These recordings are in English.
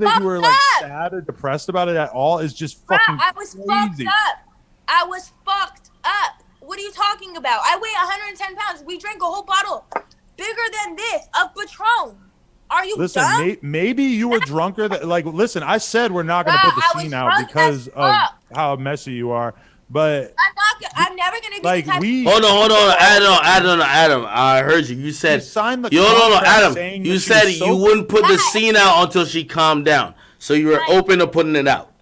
that you were like sad or depressed about it at all is just fucking I was crazy. fucked up. I was fucked up. What are you talking about? I weigh 110 pounds. We drank a whole bottle bigger than this of Patron. Are you dumb? Maybe you were drunker. Listen, I said we're not going to put the scene out because of how messy you are. But I'm never gonna be like Hold on, Adam. I heard you. You said signed the Adam. You said you wouldn't put the scene out until she calmed down. So you were open to putting it out.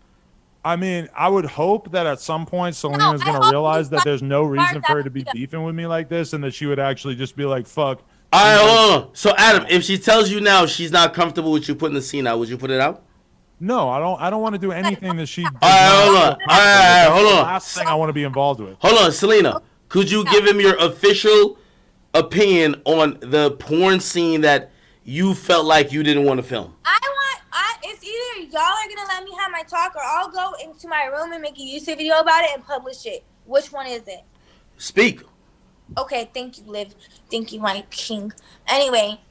I mean, I would hope that at some point Celina's gonna realize that there's no reason for her to be beefing with me like this, and that she would actually just be like, "Fuck." All right, hold on. So Adam, if she tells you now she's not comfortable with you putting the scene out, would you put it out? No, I don't want to do anything that she. All right, hold on. Last thing I want to be involved with. Hold on, Celina. Could you give him your official opinion on the porn scene that you felt like you didn't want to film? It's either y'all are gonna let me have my talk, or I'll go into my room and make a YouTube video about it and publish it. Which one is it? Speak. Okay, thank you, Liv. Thank you, my king. Anyway,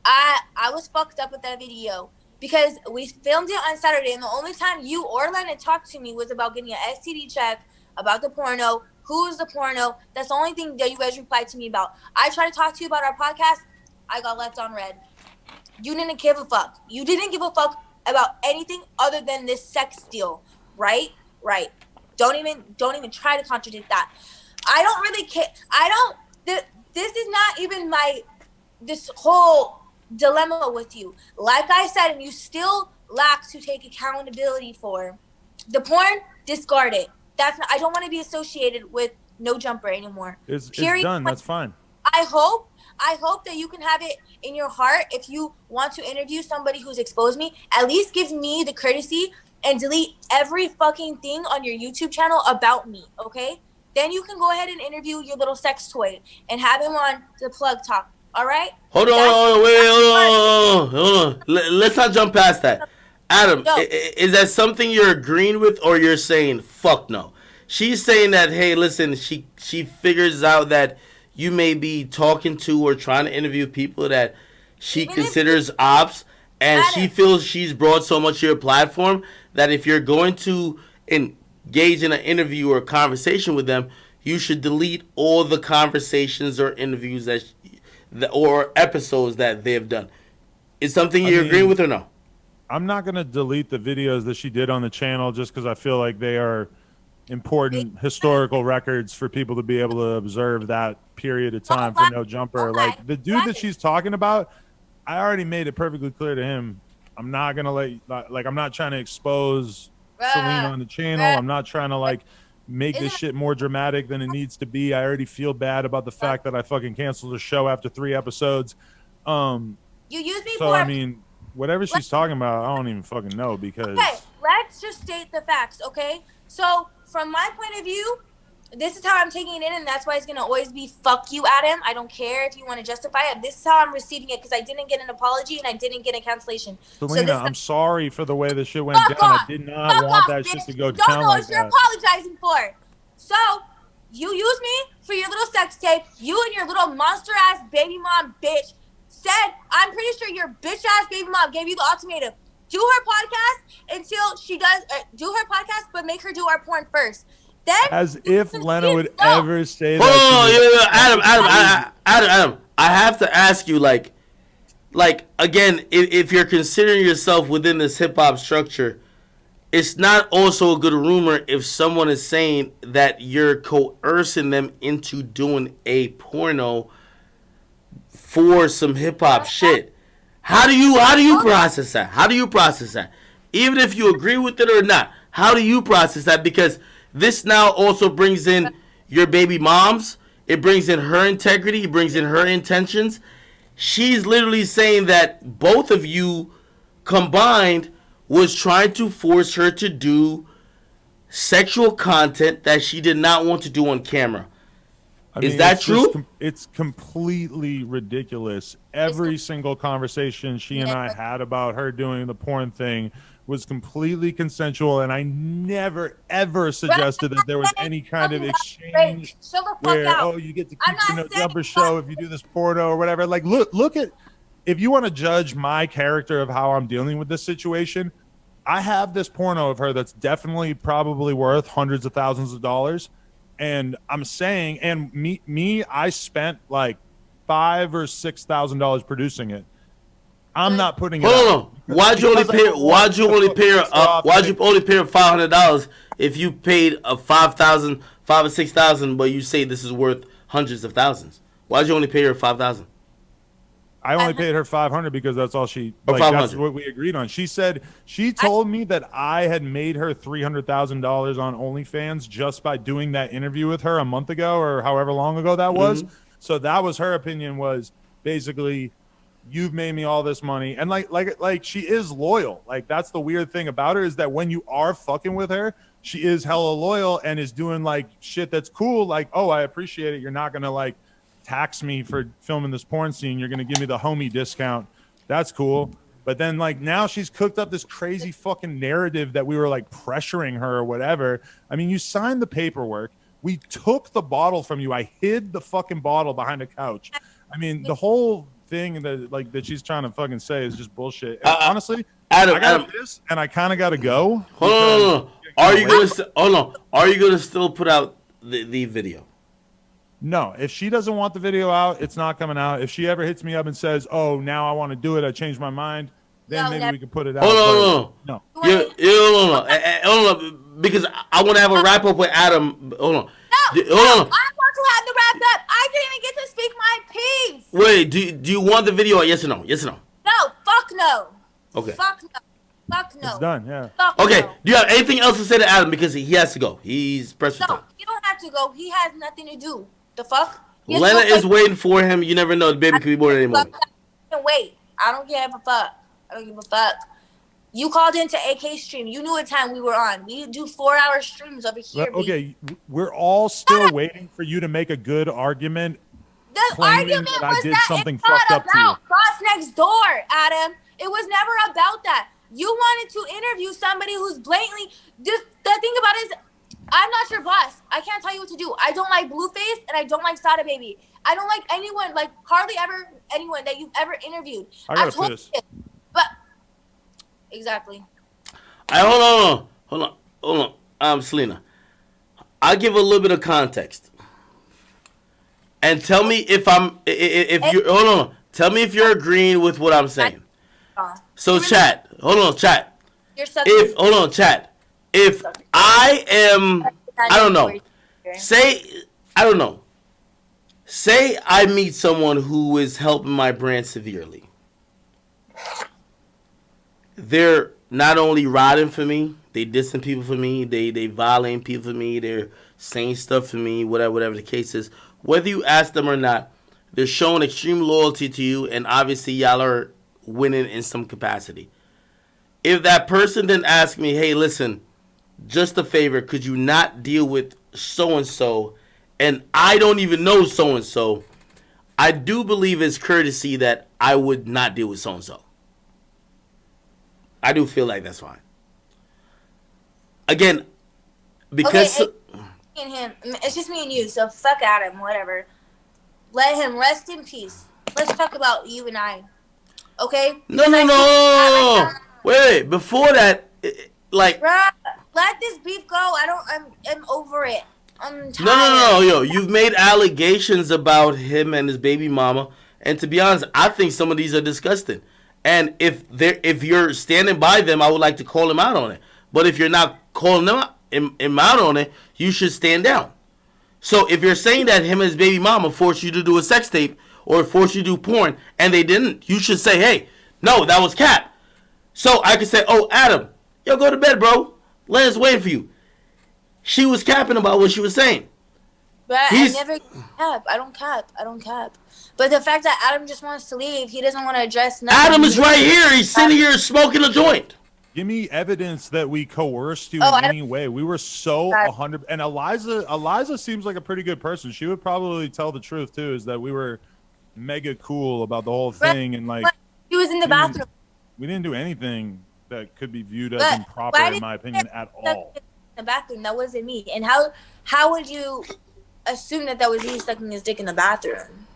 I was fucked up with that video. Because we filmed it on Saturday, and the only time you or Lennon talked to me was about getting an STD check, about the porno, who is the porno. That's the only thing that you guys replied to me about. I tried to talk to you about our podcast. I got left on red. You didn't give a fuck. You didn't give a fuck about anything other than this sex deal, right? Right. Don't even try to contradict that. I don't really care. This is not even this whole dilemma with you. Like I said, and you still lack to take accountability for the porn. Discard it. I don't want to be associated with No Jumper anymore. It's done. That's fine. I hope that you can have it in your heart. If you want to interview somebody who's exposed me, at least give me the courtesy and delete every fucking thing on your YouTube channel about me, okay? Then you can go ahead and interview your little sex toy and have him on the Plug Talk. All right. Hold on. Let's not jump past that. Adam, is that something you're agreeing with, or you're saying fuck no? She's saying that, hey, listen, she figures out that you may be talking to or trying to interview people that she considers ops, and she feels she's brought so much to your platform that if you're going to engage in an interview or a conversation with them, you should delete all the conversations or interviews or episodes that they've done. Is something you're agreeing with or no? I'm not going to delete the videos that she did on the channel just because I feel like they are important historical records for people to be able to observe that period of time for No Jumper. Like, the dude that she's talking about, I already made it perfectly clear to him. I'm not going to I'm not trying to expose Celina on the channel. I'm not trying to make this shit more dramatic than it needs to be. I already feel bad about the fact that I fucking canceled the show after 3 episodes. You use me so I mean, whatever she's talking about, I don't even fucking know because. Okay, let's just state the facts, okay? So from my point of view, this is how I'm taking it in, and that's why it's gonna always be fuck you, Adam. I don't care if you want to justify it. This is how I'm receiving it because I didn't get an apology and I didn't get a cancellation. Celina, I'm sorry for the way the shit went down. I did not want that shit to go down like that. You don't know what you're apologizing for. So you use me for your little sex tape. You and your little monster ass baby mom bitch said, I'm pretty sure your bitch ass baby mom gave you the ultimatum. Do her podcast until she does. Do her podcast, but make her do our porn first. Then, as if Lena would ever say that. Oh, Adam, I have to ask you, like again, if you're considering yourself within this hip hop structure, it's not also a good rumor if someone is saying that you're coercing them into doing a porno for some hip hop shit. How do you process that? How do you process that? Even if you agree with it or not, how do you process that? Because this now also brings in your baby moms. It brings in her integrity. It brings in her intentions. She's literally saying that both of you combined was trying to force her to do sexual content that she did not want to do on camera. Is that true? It's completely ridiculous. Every single conversation she and I had about her doing the porn thing was completely consensual, and I never, ever suggested that there was any kind of exchange where, oh, you get to keep the No Jumper show if you do this porno or whatever. Like, look at if you want to judge my character of how I'm dealing with this situation, I have this porno of her that's definitely probably worth hundreds of thousands of dollars. And I'm saying, and I spent like $5,000 or $6,000 producing it. I'm not putting it Hold out. on. Why'd you only pay her $500 if you paid a $5,000 or $6,000, but you say this is worth hundreds of thousands? Why'd you only pay her $5,000? I only paid her $500 because that's all she like. That's what we agreed on. She said she told me that I had made her $300,000 on OnlyFans just by doing that interview with her a month ago or however long ago that was. So that was her opinion, was basically, you've made me all this money. And like she is loyal. Like that's the weird thing about her, is that when you are fucking with her, she is hella loyal and is doing like shit that's cool. Like, oh, I appreciate it. You're not gonna like tax me for filming this porn scene. You're gonna give me the homie discount. That's cool. But then like now she's cooked up this crazy fucking narrative that we were like pressuring her or whatever. I mean, you signed the paperwork. We took the bottle from you. I hid the fucking bottle behind a couch. I mean, the whole thing that she's trying to fucking say is just bullshit. Honestly, Adam, I got this and I kind of got to go. Hold on. Are you gonna still put out the video? No, if she doesn't want the video out, it's not coming out. If she ever hits me up and says, "Oh, now I want to do it. I changed my mind," then maybe we can put it out. Hold on. Because I want to have a wrap up with Adam. Hold on. No, I want to have the wrap up. I didn't even get to speak my piece. Wait, do you want the video? Yes or no? Yes or no? No, fuck no. Okay. Fuck no. Fuck no. It's done. Yeah. Fuck Okay. no. Do you have anything else to say to Adam, because he has to go? He's pressed for No, time. you don't have to go. He has nothing to do. The fuck? Lena is waiting for him. You never know. The baby could be born any moment. Wait. I don't give a fuck. I don't give a fuck. You called into AK stream. You knew what time we were on. We do 4-hour streams over here. Okay, we're all still waiting for you to make a good argument. The claiming argument that I was did that something it's not fucked up to you. about Boss Next Door, Adam. It was never about that. You wanted to interview somebody who's blatantly. The thing about it is, I'm not your boss. I can't tell you what to do. I don't like Blueface and I don't like Sada Baby. I don't like anyone, like hardly ever anyone that you've ever interviewed. I got this. But exactly. Hold on. Celina, I'll give a little bit of context, and tell me if you hold on. Tell me if you're agreeing with what I'm saying. So chat. Hold on, chat. If I am, I don't know. Say I meet someone who is helping my brand severely. They're not only riding for me, they dissing people for me, they violating people for me, they're saying stuff for me, whatever the case is. Whether you ask them or not, they're showing extreme loyalty to you, and obviously y'all are winning in some capacity. If that person then asks me, hey, listen, just a favor, could you not deal with so-and-so, and I don't even know so-and-so, I do believe it's courtesy that I would not deal with so-and-so. I do feel like that's fine. Again, because... Okay, and him, it's just me and you, so fuck Adam, whatever. Let him rest in peace. Let's talk about you and I. Okay? No. Wait, before that, like... Bruh, let this beef go. I'm over it. I'm tired. No, yo. You've made allegations about him and his baby mama, and to be honest, I think some of these are disgusting. And if you're standing by them, I would like to call him out on it. But if you're not calling him out on it, you should stand down. So if you're saying that him and his baby mama forced you to do a sex tape or forced you to do porn, and they didn't, you should say, hey, no, that was cap. So I could say, oh, Adam, yo, go to bed, bro. Lena's waiting for you. She was capping about what she was saying. But I never cap. I don't cap. But the fact that Adam just wants to leave, he doesn't want to address nothing. Adam is right here. He's sitting here smoking a joint. Give me evidence that we coerced you in any way. We were so 100. And Eliza seems like a pretty good person. She would probably tell the truth too. Is that we were mega cool about the whole thing, and like he was in the bathroom. We didn't do anything that could be viewed as improper, in my opinion, at all. In the bathroom, that wasn't me. And how would you assume that was he sucking his dick in the bathroom?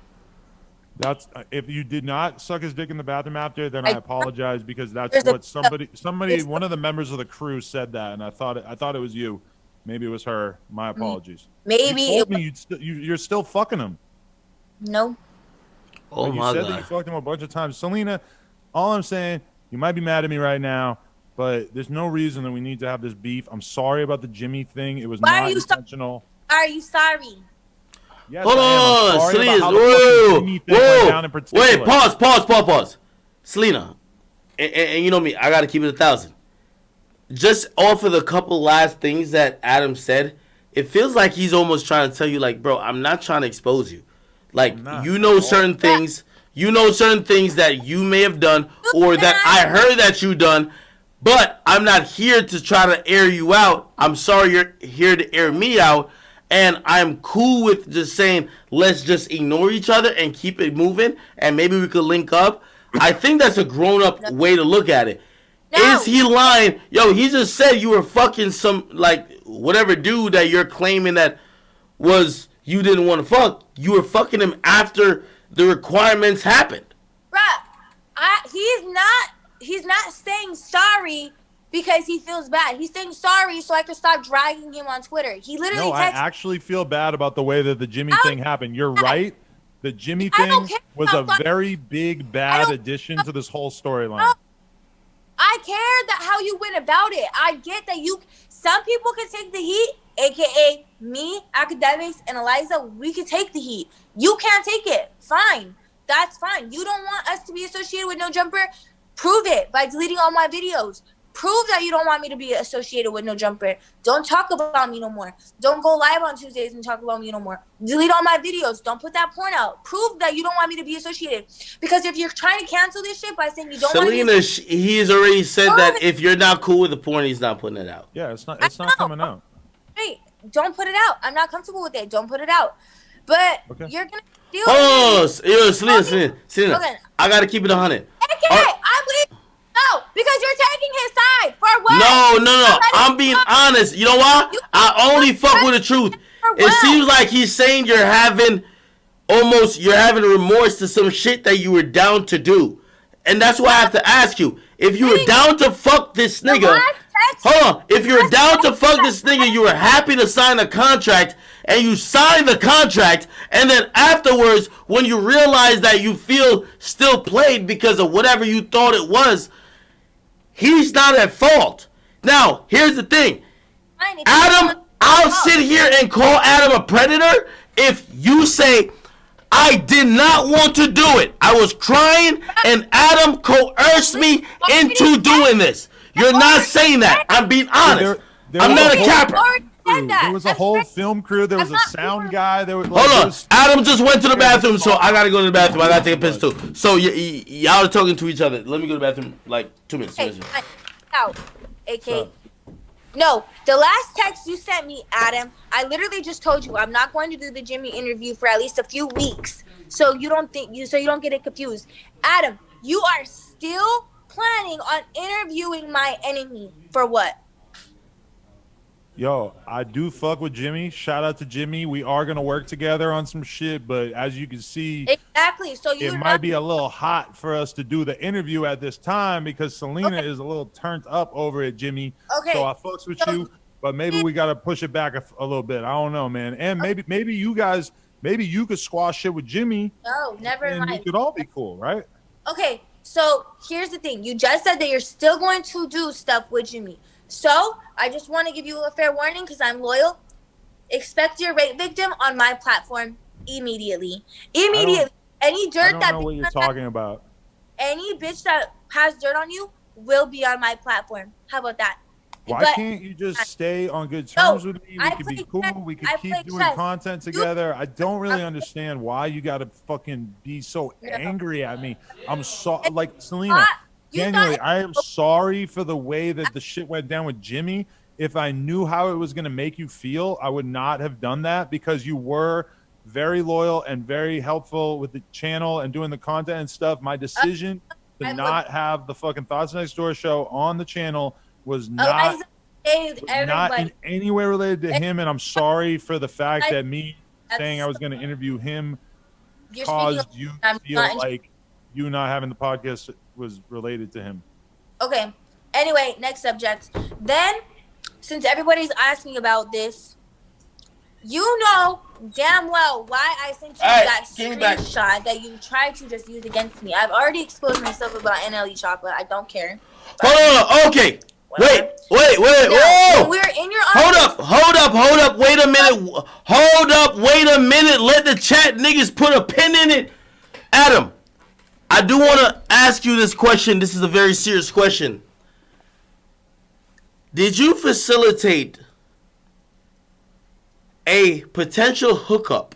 That's if you did not suck his dick in the bathroom after, then I apologize because that's There's what somebody one of the members of the crew said that, and I thought it was you. Maybe it was her. My apologies. Maybe you told me you're still fucking him. No. Oh you my said God. that you fucked him a bunch of times. Celina, all I'm saying, you might be mad at me right now, but there's no reason that we need to have this beef. I'm sorry about the Jimmy thing. It was not intentional. Are you sorry? Yes, Hold on, Celina. Whoa. Wait, pause. Celina, and you know me, I gotta keep it 1,000. Just off of the couple last things that Adam said, it feels like he's almost trying to tell you, like, bro, I'm not trying to expose you. Like, you know certain things that you may have done or that I heard that you done, but I'm not here to try to air you out. I'm sorry you're here to air me out. And I'm cool with just saying, let's just ignore each other and keep it moving, and maybe we could link up. I think that's a grown-up way to look at it. No. Is he lying? Yo, he just said you were fucking some, like, whatever dude that you're claiming that was you didn't want to fuck. You were fucking him after the requirements happened. Bruh, he's not saying sorry because he feels bad. He's saying sorry so I can stop dragging him on Twitter. He literally I actually feel bad about the way that the Jimmy thing happened. You're right. The Jimmy thing was a very big, bad addition to this whole storyline. I care that how you went about it. I get that some people can take the heat, aka me, Akademiks, and Eliza. We can take the heat. You can't take it. Fine. That's fine. You don't want us to be associated with No Jumper? Prove it by deleting all my videos. Prove that you don't want me to be associated with No Jumper. Don't talk about me no more. Don't go live on Tuesdays and talk about me no more. Delete all my videos. Don't put that porn out. Prove that you don't want me to be associated. Because if you're trying to cancel this shit by saying you don't want Celina, he has already said that if you're not cool with the porn, he's not putting it out. Yeah, it's not coming out. Wait, don't put it out. I'm not comfortable with it. Don't put it out. But you're going to deal with it. Yo, Celina, I got to keep it 100. I believe. No, because you're taking his side. For what? No. I'm being honest. You know what? I only fuck with the truth. It seems like he's saying you're having remorse to some shit that you were down to do. And that's why I have to ask you. If you were down to fuck this nigga, if you were down to fuck this nigga, you were happy to sign a contract, and you signed the contract, and then afterwards, when you realize that you feel still played because of whatever you thought it was, he's not at fault. Now, here's the thing. Adam, I'll sit here and call Adam a predator if you say, I did not want to do it. I was crying and Adam coerced me into doing this. You're not saying that. I'm being honest. I'm not a capper. There was a whole film crew. There was a sound guy. Hold on. Adam just went to the bathroom, so I gotta go to the bathroom. I gotta take a piss too. So y'all are talking to each other. Let me go to the bathroom like 2 minutes. Out. AK. No, the last text you sent me, Adam, I literally just told you I'm not going to do the Jimmy interview for at least a few weeks. So you don't get it confused. Adam, you are still planning on interviewing my enemy for what? Yo, I do fuck with Jimmy. Shout out to Jimmy. We are gonna work together on some shit, but as you can see, exactly. So it might be a little hot for us to do the interview at this time because Celina is a little turned up over at Jimmy. Okay. So I fucks with you, but maybe we gotta push it back a little bit. I don't know, man. And maybe you guys, maybe you could squash shit with Jimmy. No, never mind. We could all be cool, right? Okay. So here's the thing. You just said that you're still going to do stuff with Jimmy. So I just want to give you a fair warning because I'm loyal. Expect your rape victim on my platform immediately. Any dirt I don't know what you're talking about. Any bitch that has dirt on you will be on my platform. How about that? Why can't you just stay on good terms with me? We could be cool. We could keep doing content together. I don't really understand why you got to fucking be so angry at me. I'm so like Celina. Genuinely, I am sorry for the way that the shit went down with Jimmy. If I knew how it was going to make you feel, I would not have done that because you were very loyal and very helpful with the channel and doing the content and stuff. My decision to not have the fucking Thoughts Next Door show on the channel was not in any way related to him. And I'm sorry for the fact that me saying I was going to interview him You're caused you to I'm feel not like you not having the podcast was related to him. Okay. Anyway, next subject. Then, since everybody's asking about this, you know damn well why I sent you that screenshot that you tried to just use against me. I've already exposed myself about NLE chocolate. I don't care. Hold on. Okay. Whatever. Wait. Now, Whoa. we're in your Hold office. up. Wait a minute. Let the chat niggas put a pin in it. Adam, I do want to ask you this question. This is a very serious question. Did you facilitate a potential hookup,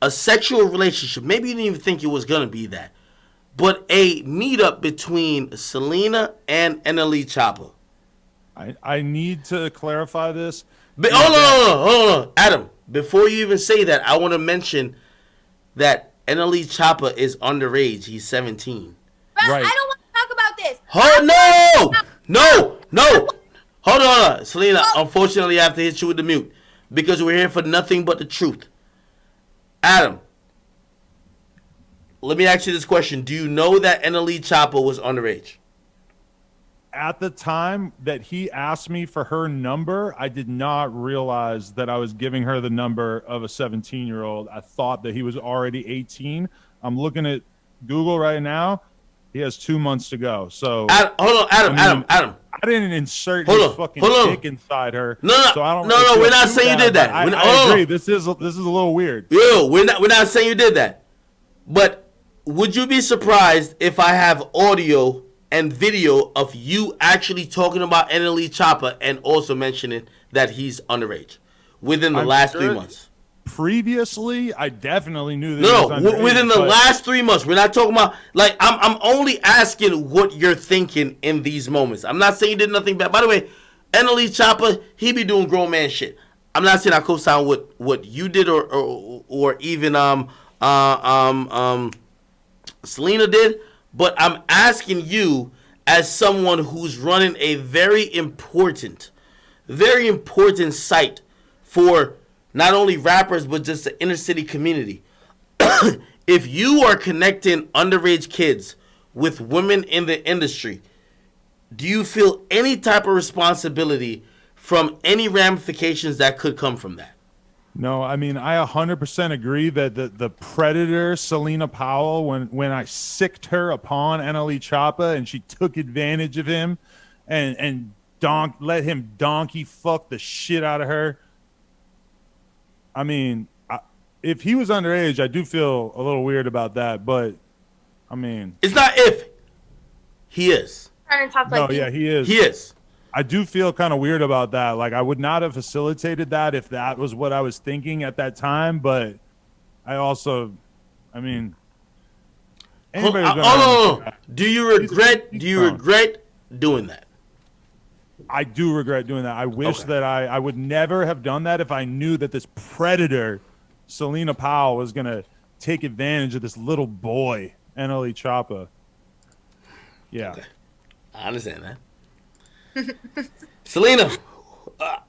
a sexual relationship? Maybe you didn't even think it was going to be that. But a meetup between Celina and NLE Chopper. I need to clarify this. Hold on. Adam, before you even say that, I want to mention that NLE Chopper is underage. He's 17. Right. I don't want to talk about this. No. Hold on. Celina, unfortunately, I have to hit you with the mute because we're here for nothing but the truth. Adam, let me ask you this question. Do you know that NLE Chopper was underage? At the time that he asked me for her number, I did not realize that I was giving her the number of a 17-year-old. I thought that he was already 18. I'm looking at Google right now. He has 2 months to go. So hold on, Adam. I didn't insert his fucking dick inside her. No. So I don't We're not saying you did that. I agree. This is a little weird. Yo, we're not saying you did that. But would you be surprised if I have audio and video of you actually talking about NLE Chopper and also mentioning that he's underage within the last 3 months? Previously, I definitely knew that. No, within the last 3 months. We're not talking about like I'm only asking what you're thinking in these moments. I'm not saying you did nothing bad. By the way, NLE Chopper, he be doing grown man shit. I'm not saying I co-sign what you did or even Celina did, but I'm asking you as someone who's running a very important site for not only rappers but just the inner city community. If you are connecting underage kids with women in the industry, do you feel any type of responsibility from any ramifications that could come from that? No, I mean, I 100% agree that the predator, Celina Powell, when I sicked her upon NLE Choppa and she took advantage of him and let him donkey fuck the shit out of her. I mean, if he was underage, I do feel a little weird about that, but I mean... It's not if. He is. Yeah, he is. He is. I do feel kind of weird about that. Like, I would not have facilitated that if that was what I was thinking at that time. But I also, I mean, do you regret doing that? I do regret doing that. I wish that I would never have done that if I knew that this predator, Celina Powell, was gonna take advantage of this little boy, NLE Choppa. Yeah, okay. I understand that. Celina,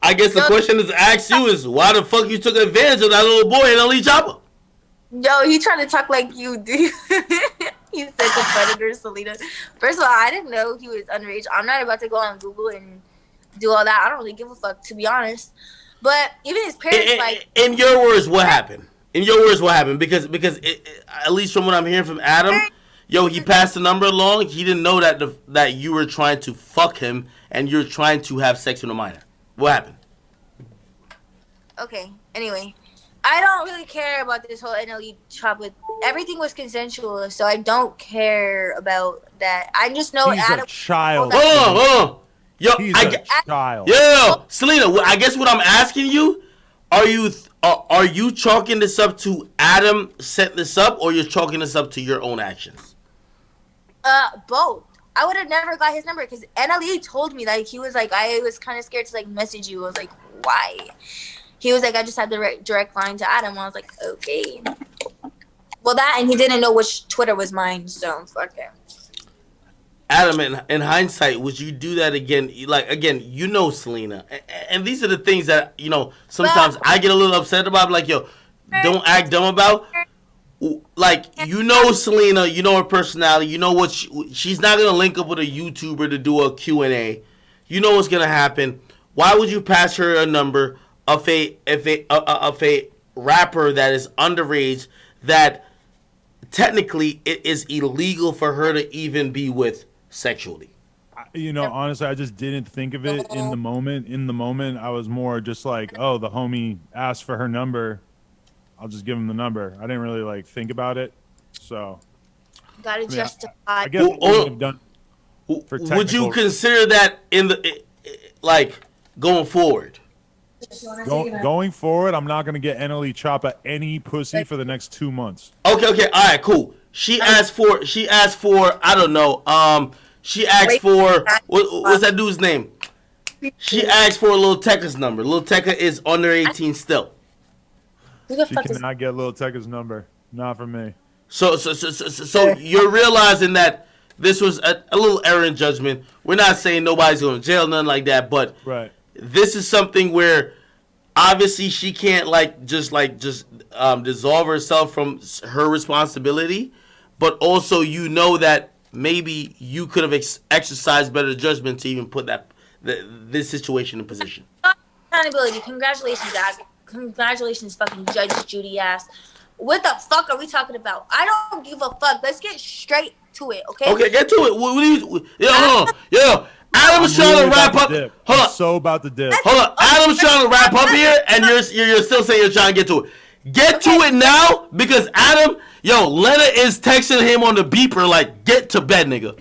I guess the question to ask you is why the fuck you took advantage of that little boy in NLE Choppa? Yo, he trying to talk like you, dude. He said the predator, Celina. First of all, I didn't know he was underage. I'm not about to go on Google and do all that. I don't really give a fuck, to be honest. But even his parents, in your words, what happened? Because at least from what I'm hearing from Adam, yo, he passed the number along. He didn't know that you were trying to fuck him and you're trying to have sex with a minor. What happened? Okay. Anyway, I don't really care about this whole NLE Choppa. Everything was consensual, so I don't care about that. I just know he's Adam. A child. Hold on. Yo, he's a child. Yo, Celina, I guess what I'm asking you, are you chalking this up to Adam set this up, or you're chalking this up to your own actions? Both. I would have never got his number because NLE told me that he was like, I was kind of scared to like message you. I was like, why? He was like, I just had the direct line to Adam. I was like, okay. Well, that and he didn't know which Twitter was mine, so fuck him. Adam, in hindsight, would you do that again? Like, again, you know Celina. And these are the things that, sometimes I get a little upset about. I'm like, yo, don't act dumb about. like, you know Celina, you know her personality, you know what she's not gonna link up with a YouTuber to do a Q&A. You know what's gonna happen. Why would you pass her a number of a rapper that is underage, that technically it is illegal for her to even be with sexually? You know, honestly, I just didn't think of it in the moment. In the moment, I was more just like, oh, the homie asked for her number. I'll just give him the number. I didn't really like think about it. So, Gotta justify. I guess what we have done for technical. Would you consider that in the like going forward? Going forward, I'm not gonna get NLE Choppa any pussy for the next 2 months. Okay, all right, cool. She asked for I don't know. She asked for what's that dude's name? She asked for a Lil Tecca's number. Lil Tecca is under 18 still. She cannot get Lil Tecca's number. Not from me. So you're realizing that this was a little error in judgment. We're not saying nobody's going to jail, nothing like that, but right. This is something where obviously she can't just dissolve herself from her responsibility, but also you know that maybe you could have exercised better judgment to even put this situation in position. Accountability. Congratulations, Dad. Congratulations, fucking Judge Judy ass. What the fuck are we talking about? I don't give a fuck. Let's get straight to it, okay? Okay, get to it. What do you? Hold on. Yo, Adam's trying to wrap up. Hold on. So about the dip. Hold on. Adam's trying to wrap up here, and you're still saying you're trying to get to it. Get to it now, because Adam, Lena is texting him on the beeper like, get to bed, nigga.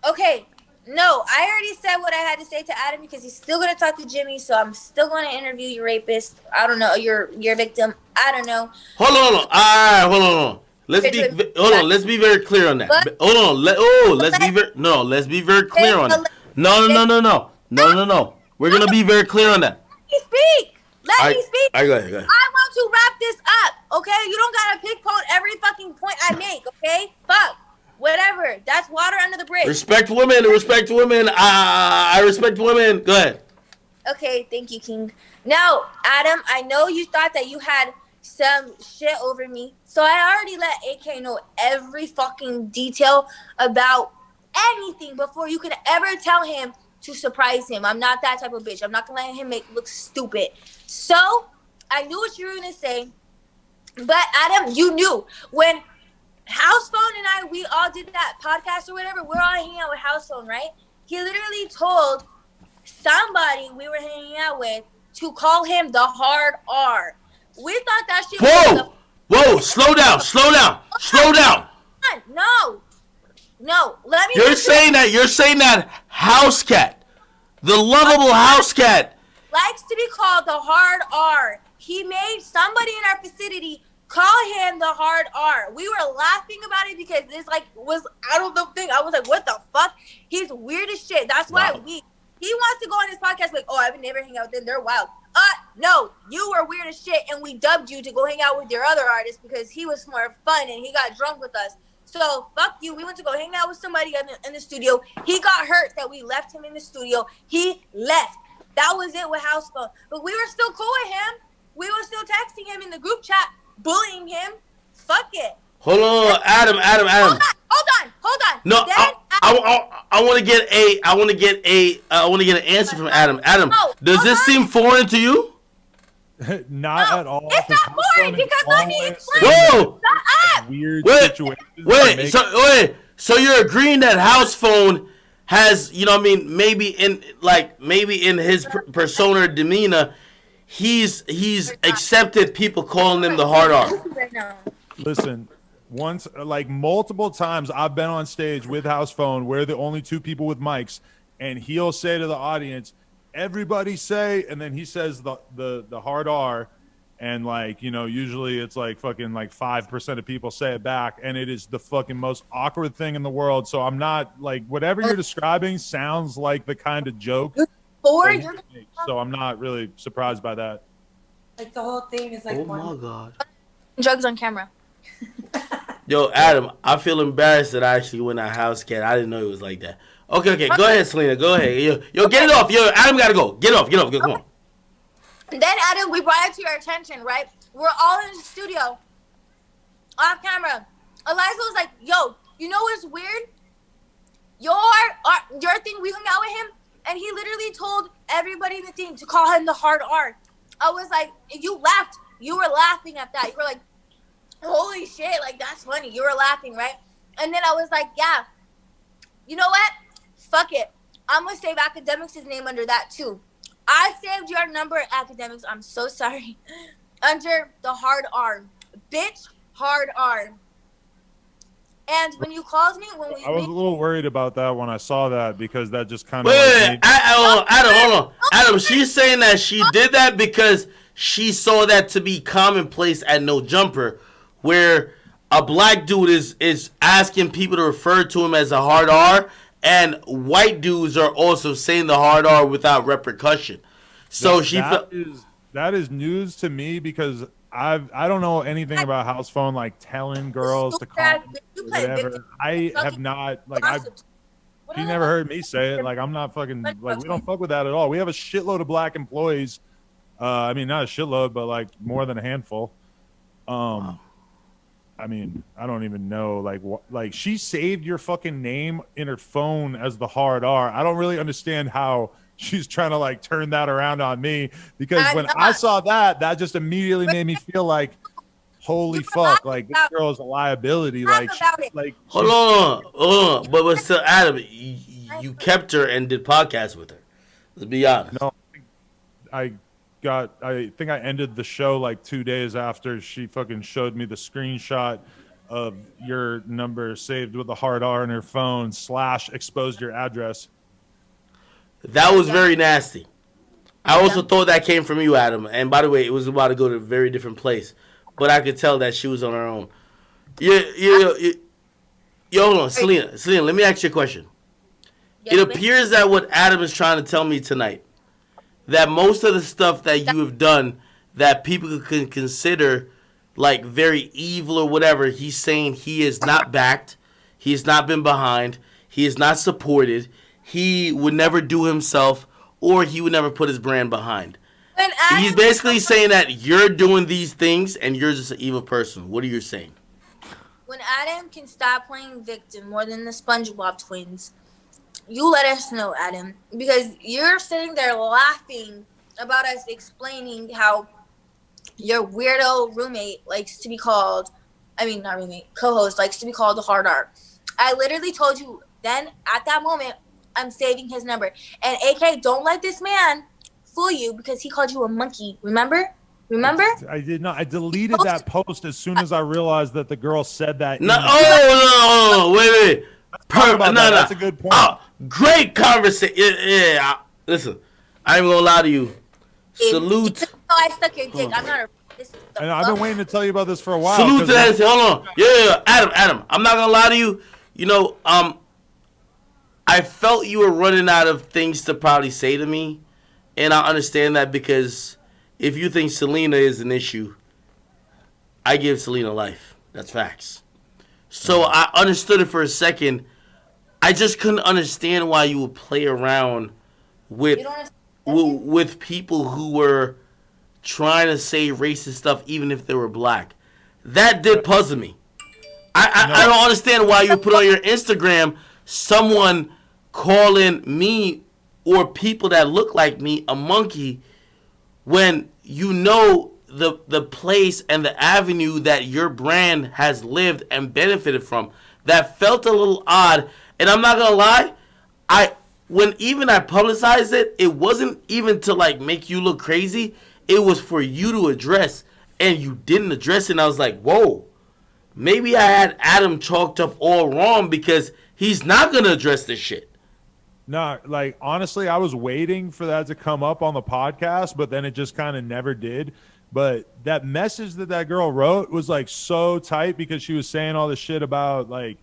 Okay. No, I already said what I had to say to Adam because he's still gonna talk to Jimmy, so I'm still gonna interview your rapist. I don't know, your victim. I don't know. Hold on. All right, hold on. Let's be very clear on that. What? Hold on. Let's be very clear on that. No. We're gonna be very clear on that. Let me speak. Let me speak. Go ahead. I want to wrap this up, okay? You don't gotta pickpoint every fucking point I make, okay? Fuck. Whatever. That's water under the bridge. Respect women. I respect women. Go ahead. Okay, thank you, King. Now, Adam, I know you thought that you had some shit over me, so I already let AK know every fucking detail about anything before you could ever tell him to surprise him. I'm not that type of bitch. I'm not gonna let him look stupid. So, I knew what you were gonna say, but Adam, you knew when House Phone and I, we all did that podcast or whatever. We're all hanging out with House Phone, right? He literally told somebody we were hanging out with to call him the hard R. We thought that shit was Whoa, slow down. No, let me. You're saying that house cat, the lovable house cat, likes to be called the hard R. He made somebody in our vicinity call him the hard R. We were laughing about it because this was out of the thing. I was like, what the fuck? He's weird as shit. That's why he wants to go on his podcast like, oh, I would never hang out with them. They're wild. No, you were weird as shit, and we dubbed you to go hang out with your other artist because he was more fun and he got drunk with us. So fuck you. We went to go hang out with somebody in the studio. He got hurt that we left him in the studio. He left. That was it with House Phone. But we were still cool with him. We were still texting him in the group chat, bullying him. Fuck it. Hold on, Adam. Hold on. No, I want to get an answer from Adam. Adam, does this seem foreign to you? Not at all. It's not boring because let me explain. Whoa! Weird situation. So you're agreeing that House Phone has, maybe in his persona or demeanor, he's accepted people calling him the hard R. Listen, once, multiple times I've been on stage with House Phone. We're the only two people with mics, and he'll say to the audience, everybody say, and then he says the hard R, and usually it's fucking 5% of people say it back, and it is the fucking most awkward thing in the world. So I'm not whatever you're describing sounds like the kind of joke. So I'm not really surprised by that. The whole thing is oh my god. Drugs on camera. Yo, Adam, I feel embarrassed that I actually went to House Cat. I didn't know it was like that. Okay. Go ahead, Celina. Go ahead. Yo, get it off. Yo, Adam gotta go. Get off. Come on. Then, Adam, we brought it to your attention, right? We're all in the studio off camera. Eliza was like, yo, you know what's weird? Your thing, we hung out with him, and he literally told everybody in the thing to call him the hard R. I was like, you laughed. You were laughing at that. You were like, holy shit, like, that's funny. You were laughing, right? And then I was like, yeah, you know what? Fuck it. I'm going to save Akademiks' name under that, too. I saved your number, Akademiks. I'm so sorry. Under the hard R. Bitch, hard R. And when you called me, I was a little worried about that when I saw that, because that just kind of Wait, Adam, hold on. Adam, she's saying that she did that because she saw that to be commonplace at No Jumper, where a black dude is asking people to refer to him as a hard R, and white dudes are also saying the hard R without repercussion. So that is news to me, because I don't know anything about house phone, like telling girls to call me or whatever. I have not, like, she never heard me say it. Like, I'm not fucking, like, we don't fuck with that at all. We have a shitload of black employees. I mean, not a shitload, but like more than a handful. I mean, I don't even know, like she saved your fucking name in her phone as the hard R. I don't really understand how she's trying to like turn that around on me, because when I saw that just immediately made me feel like, holy fuck, like this girl is a liability. Hold on. But still, Adam, you kept her and did podcasts with her. Let's be honest. No, I think I ended the show like 2 days after she fucking showed me the screenshot of your number saved with a hard R in her phone / exposed your address. That was very nasty. I also thought that came from you, Adam. And by the way, it was about to go to a very different place. But I could tell that she was on her own. Yo, hold on. Celina, let me ask you a question. It appears that what Adam is trying to tell me tonight, that most of the stuff that you have done that people can consider like very evil or whatever, he's saying he is not backed. He has not been behind. He is not supported. He would never do himself, or he would never put his brand behind. He's basically saying that you're doing these things and you're just an evil person. What are you saying? When Adam can stop playing victim more than the SpongeBob twins, you let us know, Adam, because you're sitting there laughing about us explaining how your weirdo roommate likes to be called, not roommate, co-host likes to be called the hard R. I literally told you then, at that moment, I'm saving his number. And AK, don't let this man fool you, because he called you a monkey. Remember? I did not. I deleted that post as soon as I realized that the girl said that. No, wait. That's a good point. Great conversation. Yeah. Listen, I ain't gonna lie to you. Salute. I stuck your dick. I'm not a. And I've been waiting to tell you about this for a while. Salute to that. Hold on. Yeah. Adam. I'm not gonna lie to you. You know, I felt you were running out of things to probably say to me, and I understand that, because if you think Celina is an issue, I give Celina life. That's facts. So I understood it for a second. I just couldn't understand why you would play around with people who were trying to say racist stuff, even if they were black. That did puzzle me. I don't understand why you put on your Instagram someone calling me or people that look like me a monkey, when you know the place and the avenue that your brand has lived and benefited from. That felt a little odd. And I'm not gonna lie, when I publicized it, it wasn't even to like make you look crazy. It was for you to address, and you didn't address it. And I was like, whoa, maybe I had Adam chalked up all wrong, because he's not gonna address this shit. No, like, honestly, I was waiting for that to come up on the podcast, but then it just kind of never did. But that message that girl wrote was like so tight, because she was saying all this shit about like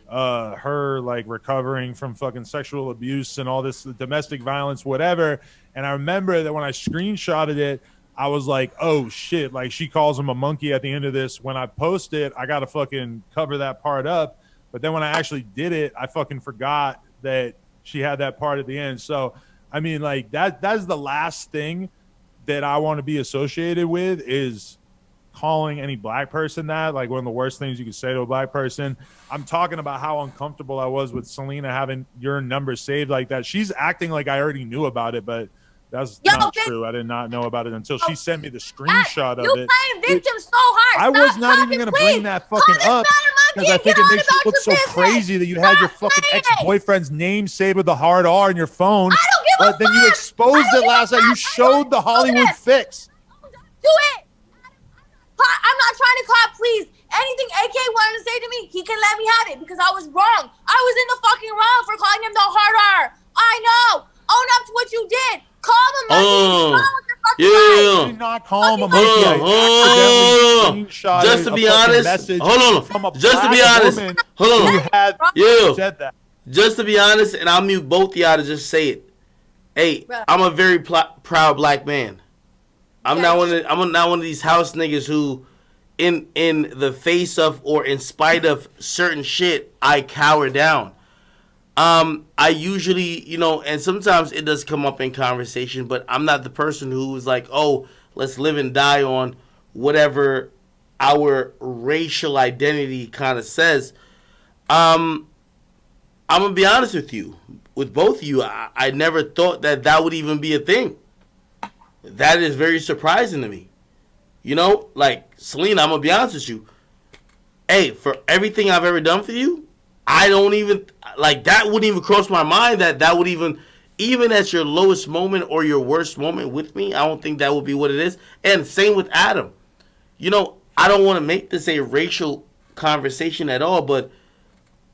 her like recovering from fucking sexual abuse and all this domestic violence, whatever. And I remember that when I screenshotted it, I was like, oh shit, like she calls him a monkey at the end of this. When I post it, I got to fucking cover that part up. But then when I actually did it, I fucking forgot that she had that part at the end. So, I mean, like that's the last thing that I want to be associated with, is calling any black person that, like one of the worst things you could say to a black person. I'm talking about how uncomfortable I was with Celina having your number saved like that. She's acting like I already knew about it, but that's not true. I did not know about it until she sent me the screenshot of it. You playing victim so hard. I was not even going to bring that fucking up because I think it makes you look so crazy that you had your fucking ex-boyfriend's name saved with the hard R on your phone. I don't give a fuck. But then you exposed it last night. You showed the Hollywood fix. Do it. I'm not trying to cop, please. Anything AK wanted to say to me, he can let me have it because I was wrong. I was in the fucking wrong for calling him the hard R. I know. Own up to what you did. Call him a monkey. I did not call him a monkey. I accidentally screenshotted just to be honest, message hold on. from Just to be honest, hold on. Who had said that. Just to be honest, and I'll mute both of y'all to just say it. Hey, I'm a very proud black man. I'm not one of these house niggas who, in the face of or in spite of certain shit, I cower down. I usually, and sometimes it does come up in conversation, but I'm not the person who is like, oh, let's live and die on whatever our racial identity kind of says. I'm going to be honest with you. With both of you, I never thought that would even be a thing. That is very surprising to me. Like, Celina, I'm going to be honest with you. Hey, for everything I've ever done for you, I don't even, like, that wouldn't even cross my mind that would even at your lowest moment or your worst moment with me, I don't think that would be what it is. And same with Adam. I don't want to make this a racial conversation at all, but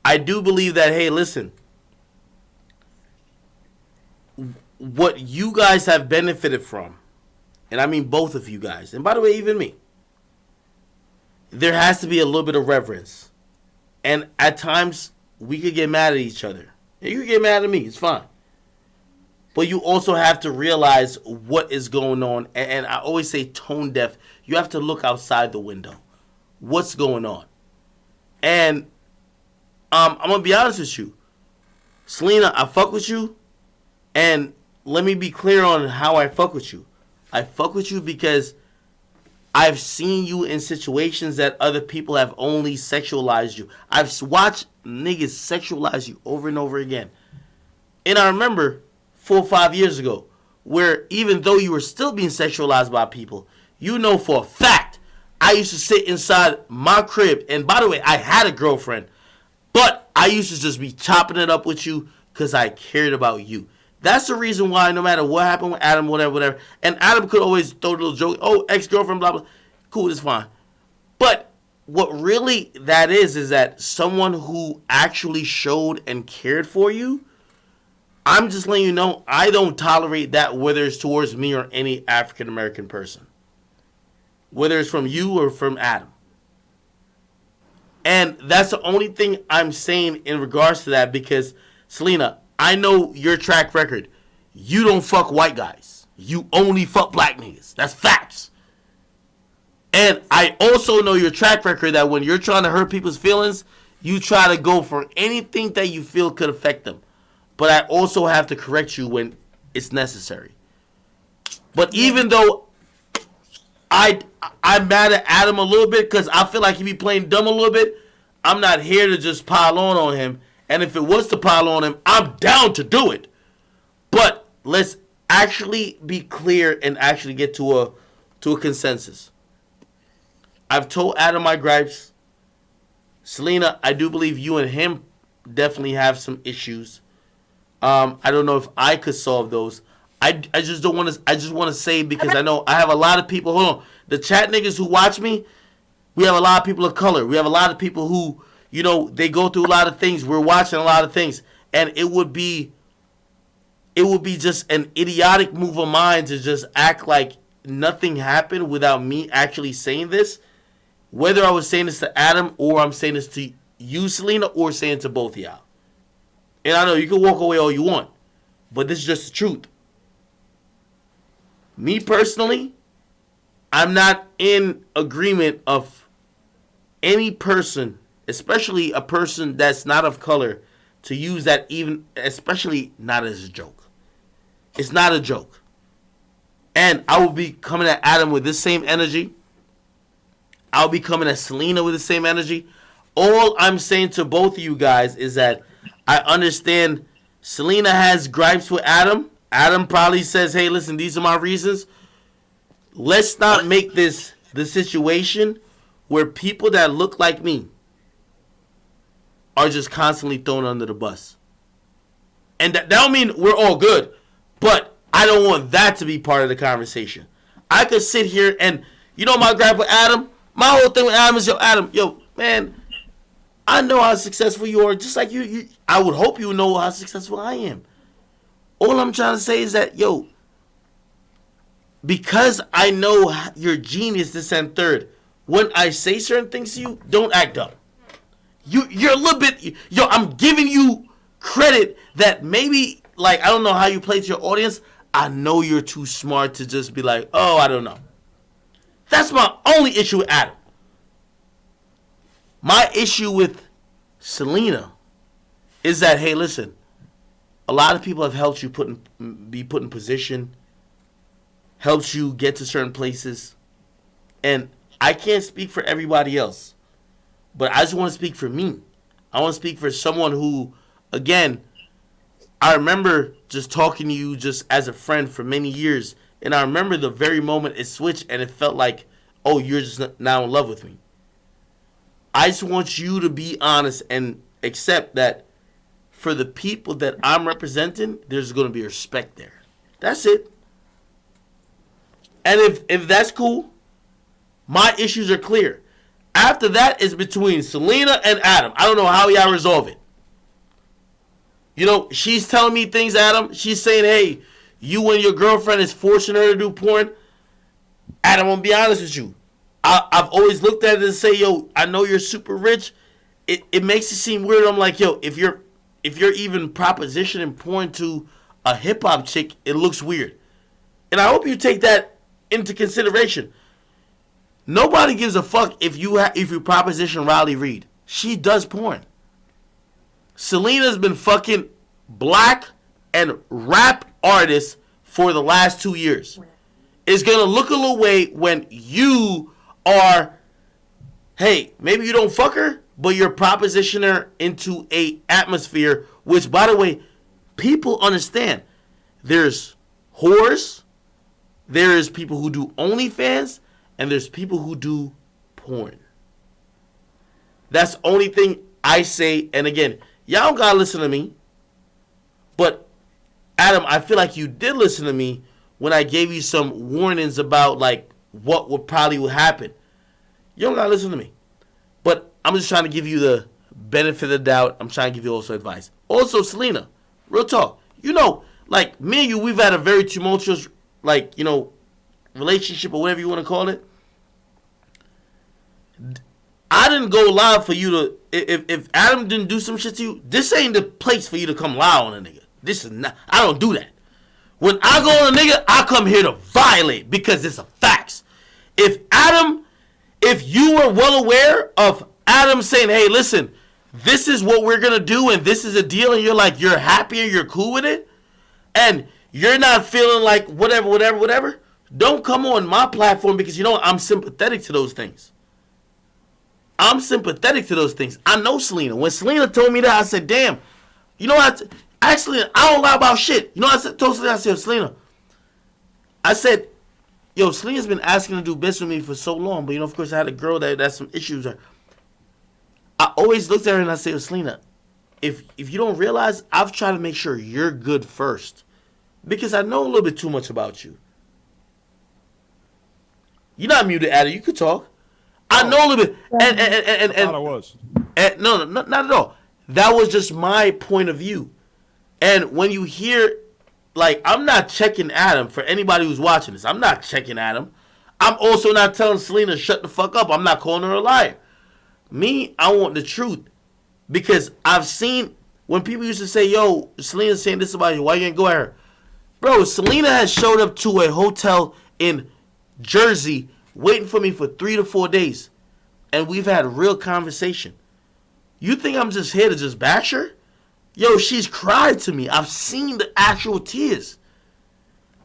I do believe that, hey, listen, what you guys have benefited from, and I mean both of you guys, and by the way, even me, there has to be a little bit of reverence. And at times, we could get mad at each other. And you can get mad at me, it's fine. But you also have to realize what is going on. And I always say tone deaf. You have to look outside the window. What's going on? And I'm going to be honest with you. Celina, I fuck with you. And let me be clear on how I fuck with you. I fuck with you because I've seen you in situations that other people have only sexualized you. I've watched niggas sexualize you over and over again. And I remember 4 or 5 years ago, where even though you were still being sexualized by people, for a fact, I used to sit inside my crib. And by the way, I had a girlfriend. But I used to just be chopping it up with you because I cared about you. That's the reason why no matter what happened with Adam, whatever. And Adam could always throw a little joke. Oh, ex-girlfriend, blah, blah. Cool, it's fine. But what really that is that someone who actually showed and cared for you, I'm just letting you know, I don't tolerate that, whether it's towards me or any African-American person. Whether it's from you or from Adam. And that's the only thing I'm saying in regards to that, because, Celina, I know your track record. You don't fuck white guys. You only fuck black niggas. That's facts. And I also know your track record that when you're trying to hurt people's feelings, you try to go for anything that you feel could affect them. But I also have to correct you when it's necessary. But even though I'm mad at Adam a little bit because I feel like he be playing dumb a little bit, I'm not here to just pile on him. And if it was to pile on him, I'm down to do it. But let's actually be clear and actually get to a consensus. I've told Adam my gripes. Celina, I do believe you and him definitely have some issues. I don't know if I could solve those. I just don't want to. I just want to say, because I know I have a lot of people. Hold on, the chat niggas who watch me, we have a lot of people of color. We have a lot of people who, they go through a lot of things. We're watching a lot of things, and it would be just an idiotic move of mine to just act like nothing happened without me actually saying this. Whether I was saying this to Adam or I'm saying this to you, Celina, or saying it to both of y'all. And I know you can walk away all you want, but this is just the truth. Me personally, I'm not in agreement of any person, especially a person that's not of color, to use that, even especially not as a joke. It's not a joke. And I will be coming at Adam with this same energy. I'll be coming at Celina with the same energy. All I'm saying to both of you guys is that I understand Celina has gripes with Adam. Adam probably says, hey, listen, these are my reasons. Let's not make this the situation where people that look like me are just constantly thrown under the bus. And that don't mean we're all good, but I don't want that to be part of the conversation. I could sit here and, you know, my gripe with Adam, my whole thing with Adam is, Adam, man, I know how successful you are, just like you. I would hope you know how successful I am. All I'm trying to say is that, because I know you're genius, this and third, when I say certain things to you, don't act up. You're a little bit, I'm giving you credit that maybe, like, I don't know how you play to your audience. I know you're too smart to just be like, oh, I don't know. That's my only issue with Adam. My issue with Celina is that, hey, listen, a lot of people have helped you be put in position, helped you get to certain places, and I can't speak for everybody else, but I just want to speak for me. I want to speak for someone who, again, I remember just talking to you just as a friend for many years, and I remember the very moment it switched and it felt like, oh, you're just now in love with me. I just want you to be honest and accept that for the people that I'm representing, there's going to be respect there. That's it. And if that's cool, my issues are clear. After that is between Celina and Adam. I don't know how y'all resolve it. She's telling me things, Adam. She's saying, hey, you and your girlfriend is forcing her to do porn. Adam, I'm going to be honest with you. I've always looked at it and say, I know you're super rich. It makes it seem weird. I'm like, if you're even propositioning porn to a hip-hop chick, it looks weird. And I hope you take that into consideration. Nobody gives a fuck if you proposition Riley Reid. She does porn. Celina's been fucking black and rap artists for the last 2 years. It's going to look a little way when you are, hey, maybe you don't fuck her, but you're propositioning her into a atmosphere, which, by the way, people understand. There's whores, there's people who do OnlyFans, and there's people who do porn. That's the only thing I say. And again, y'all don't gotta listen to me. But Adam, I feel like you did listen to me when I gave you some warnings about like what would probably happen. You don't gotta listen to me. But I'm just trying to give you the benefit of the doubt. I'm trying to give you also advice. Also, Celina, real talk. Like me and you, we've had a very tumultuous, relationship or whatever you want to call it. I didn't go live for you to. If Adam didn't do some shit to you, this ain't the place for you to come lie on a nigga. This is not. I don't do that. When I go on a nigga, I come here to violate because it's a facts. If you were well aware of Adam saying, "Hey, listen, this is what we're gonna do, and this is a deal," and you're happy and you're cool with it, and you're not feeling like whatever. Don't come on my platform because I'm sympathetic to those things. I'm sympathetic to those things. I know Celina. When Celina told me that, I said, damn. Actually, I don't lie about shit. I told Celina, I said, Celina. I said, Celina's been asking to do business with me for so long. But, of course, I had a girl that has some issues. I always looked at her and I said, Celina, if you don't realize, I've tried to make sure you're good first. Because I know a little bit too much about you. You're not muted, Adam. You could talk. I know a little bit. And I thought I was. No, not at all. That was just my point of view. And when you hear, I'm not checking Adam for anybody who's watching this. I'm not checking Adam. I'm also not telling Celina shut the fuck up. I'm not calling her a liar. Me, I want the truth. Because I've seen when people used to say, yo, Celina's saying this about you. Why you ain't go at her? Bro, Celina has showed up to a hotel in Jersey waiting for me for 3 to 4 days. And we've had a real conversation. You think I'm just here to just bash her? Yo, she's cried to me. I've seen the actual tears.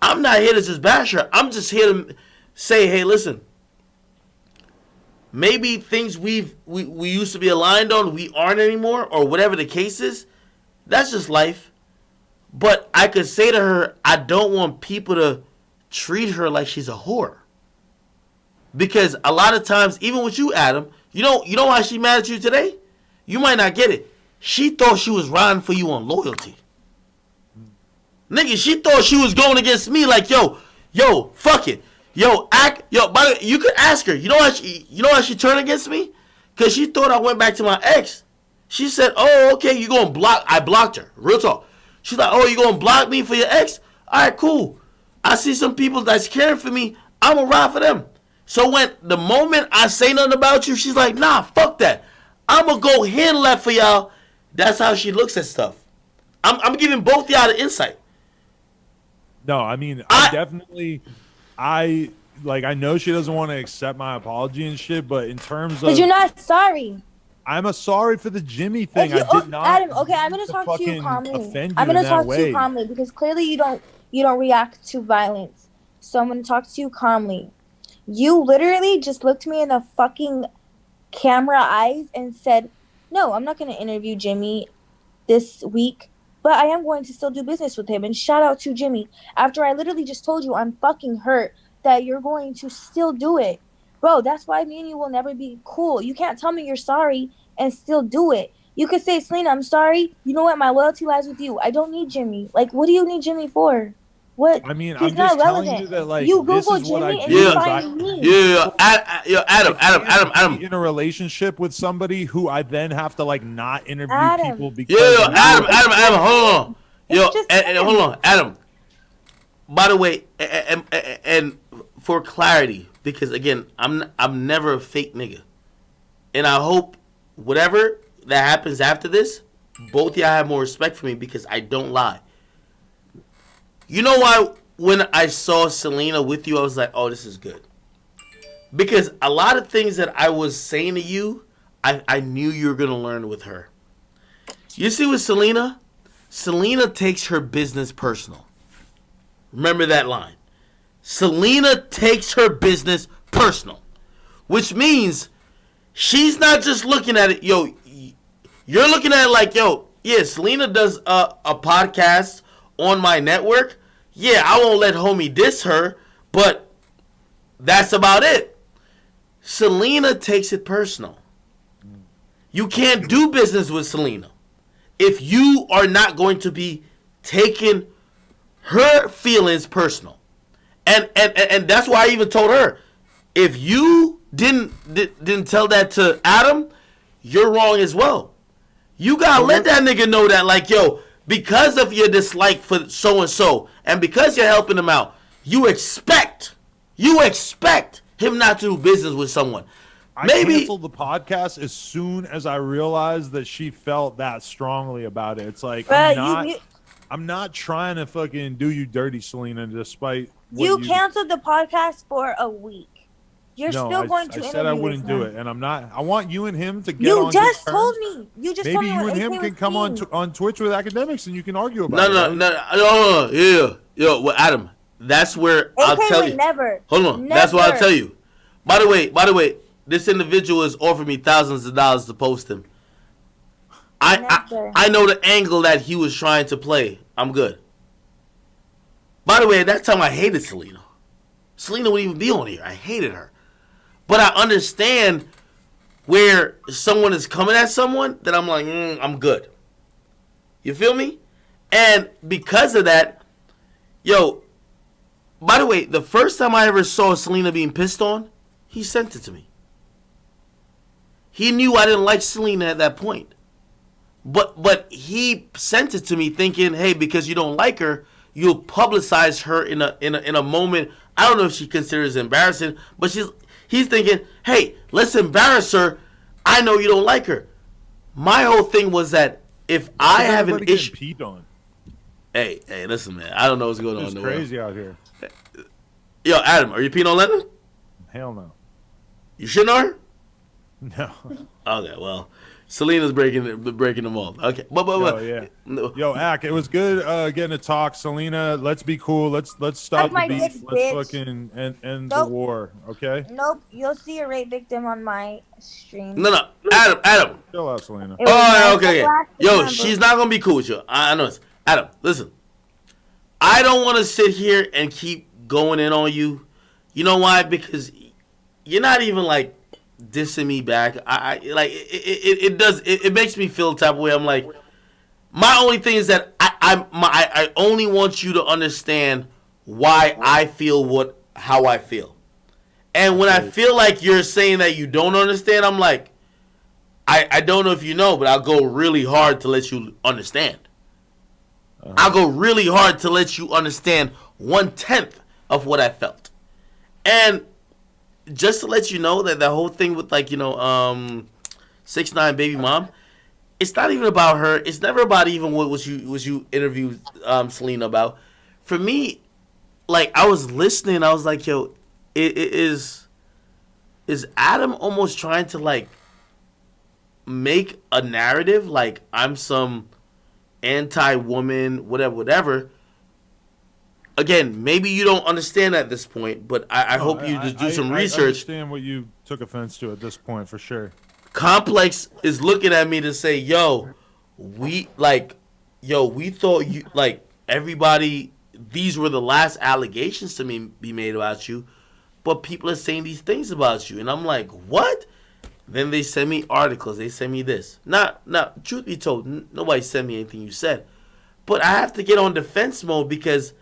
I'm not here to just bash her. I'm just here to say, hey, listen. maybe things we used to be aligned on, we aren't anymore, or whatever the case is. That's just life. But I could say to her, I don't want people to treat her like she's a whore. Because a lot of times, even with you, Adam, you know why she mad at you today? You might not get it. She thought she was riding for you on loyalty. Nigga, she thought she was going against me like, yo, fuck it. You could ask her. You know why she turned against me? Because she thought I went back to my ex. She said, oh, okay, you going to block. I blocked her. Real talk. She's like, oh, you going to block me for your ex? All right, cool. I see some people that's caring for me. I'm going to ride for them. So when the moment I say nothing about you, she's like, nah, fuck that. I'm going to go hand left for y'all. That's how she looks at stuff. I'm giving both y'all the insight. No, I mean, I know she doesn't want to accept my apology and shit, but in terms of, But you're not sorry. I'm sorry for the Jimmy thing. I did not. Adam, okay, I'm gonna talk to you calmly. I'm gonna talk to you calmly because clearly you don't react to violence. So I'm gonna talk to you calmly. You literally just looked me in the fucking camera eyes and said, "No, I'm not gonna interview Jimmy this week, but I am going to still do business with him." And shout out to Jimmy. After I literally just told you I'm fucking hurt that you're going to still do it. Bro, that's why me and you will never be cool. You can't tell me you're sorry and still do it. You could say, Celina, I'm sorry. You know what? My loyalty lies with you. I don't need Jimmy. Like, what do you need Jimmy for? What? I mean, He's I'm not just telling relevant. you that, like, you this Google is what Jimmy I and do. you Yeah. find me. Adam. In a relationship with somebody who I then have to, like, not interview Adam. people because. Adam, hold on. It's just Hold on, Adam. By the way, and for clarity, because again, I'm never a fake nigga, and I hope whatever that happens after this, both y'all have more respect for me because I don't lie. You know why? When I saw Celina with you, I was like, "Oh, this is good," because a lot of things that I was saying to you, I knew you were gonna learn with her. You see, with Celina takes her business personal. Remember that line. Celina takes her business personal, which means she's not just looking at it, yo, you're looking at it like, yo, yeah, Celina does a podcast on my network. Yeah, I won't let homie diss her, but that's about it. Celina takes it personal. You can't do business with Celina if you are not going to be taking her feelings personal. And that's why I even told her, if you didn't tell that to Adam, you're wrong as well. You gotta let that nigga know that, like, yo, because of your dislike for so and so, and because you're helping him out, you expect him not to do business with someone. I canceled the podcast as soon as I realized that she felt that strongly about it. It's like, I'm not trying to fucking do you dirty, Celina, despite what you canceled the podcast for a week. You're no, still going to I said I wouldn't do it, and I'm not. I want you and him to get on. You just told me. You just told maybe me you and him can come on Twitch with Akademiks, and you can argue about it. No, yeah. Yo, well, Adam, that's where I'll tell you. Never. Hold on, never. that's what I'll tell you. By the way, this individual has offered me thousands of dollars to post him. I know the angle that he was trying to play. I'm good. By the way, at that time I hated Celina. Celina wouldn't even be on here. I hated her. But I understand where someone is coming at someone that I'm like, I'm good. You feel me? And because of that, yo, by the way, the first time I ever saw Celina being pissed on, he sent it to me. He knew I didn't like Celina at that point. But he sent it to me thinking, hey, because you don't like her, you'll publicize her in a moment. I don't know if she considers it embarrassing, but he's thinking, hey, let's embarrass her. I know you don't like her. My whole thing was that if I have an issue, peed on. Hey, listen, man. I don't know what's going on. It's crazy out here. Yo, Adam, are you peeing on Lennon? Hell no. You shouldn't are? No. Okay, well, Celina's breaking them all. Okay, but yeah. no. Yo, Ak, it was good getting to talk. Celina, let's be cool. Let's stop the my beef. dick, Let's bitch. fucking end the Nope. war, okay? Nope. You'll see a rape victim on my stream. No, Adam. Chill out, Celina. It was Oh, my okay. last Yo, number. she's not gonna be cool with you. I know this. Adam, listen. I don't want to sit here and keep going in on you. You know why? Because you're not even like dissing me back. I like it makes me feel the type of way. I'm like, my only thing is that I only want you to understand why I feel how I feel. And when I feel like you're saying that you don't understand, I'm like, I don't know if you know, but I'll go really hard to let you understand. I'll go really hard to let you understand 1/10 of what I felt. And just to let you know that the whole thing with 6ix9ine baby mom, it's not even about her. It's never about even what was you interviewed Celina about. For me, like, I was listening, I was like, yo, is Adam almost trying to like make a narrative like I'm some anti-woman, whatever. Again, maybe you don't understand at this point, but I hope you just do some research. I understand what you took offense to at this point, for sure. Complex is looking at me to say, we thought you, like, everybody, these were the last allegations to be made about you, but people are saying these things about you. And I'm like, what? Then they send me articles. They send me this. Now, truth be told, nobody sent me anything you said. But I have to get on defense mode because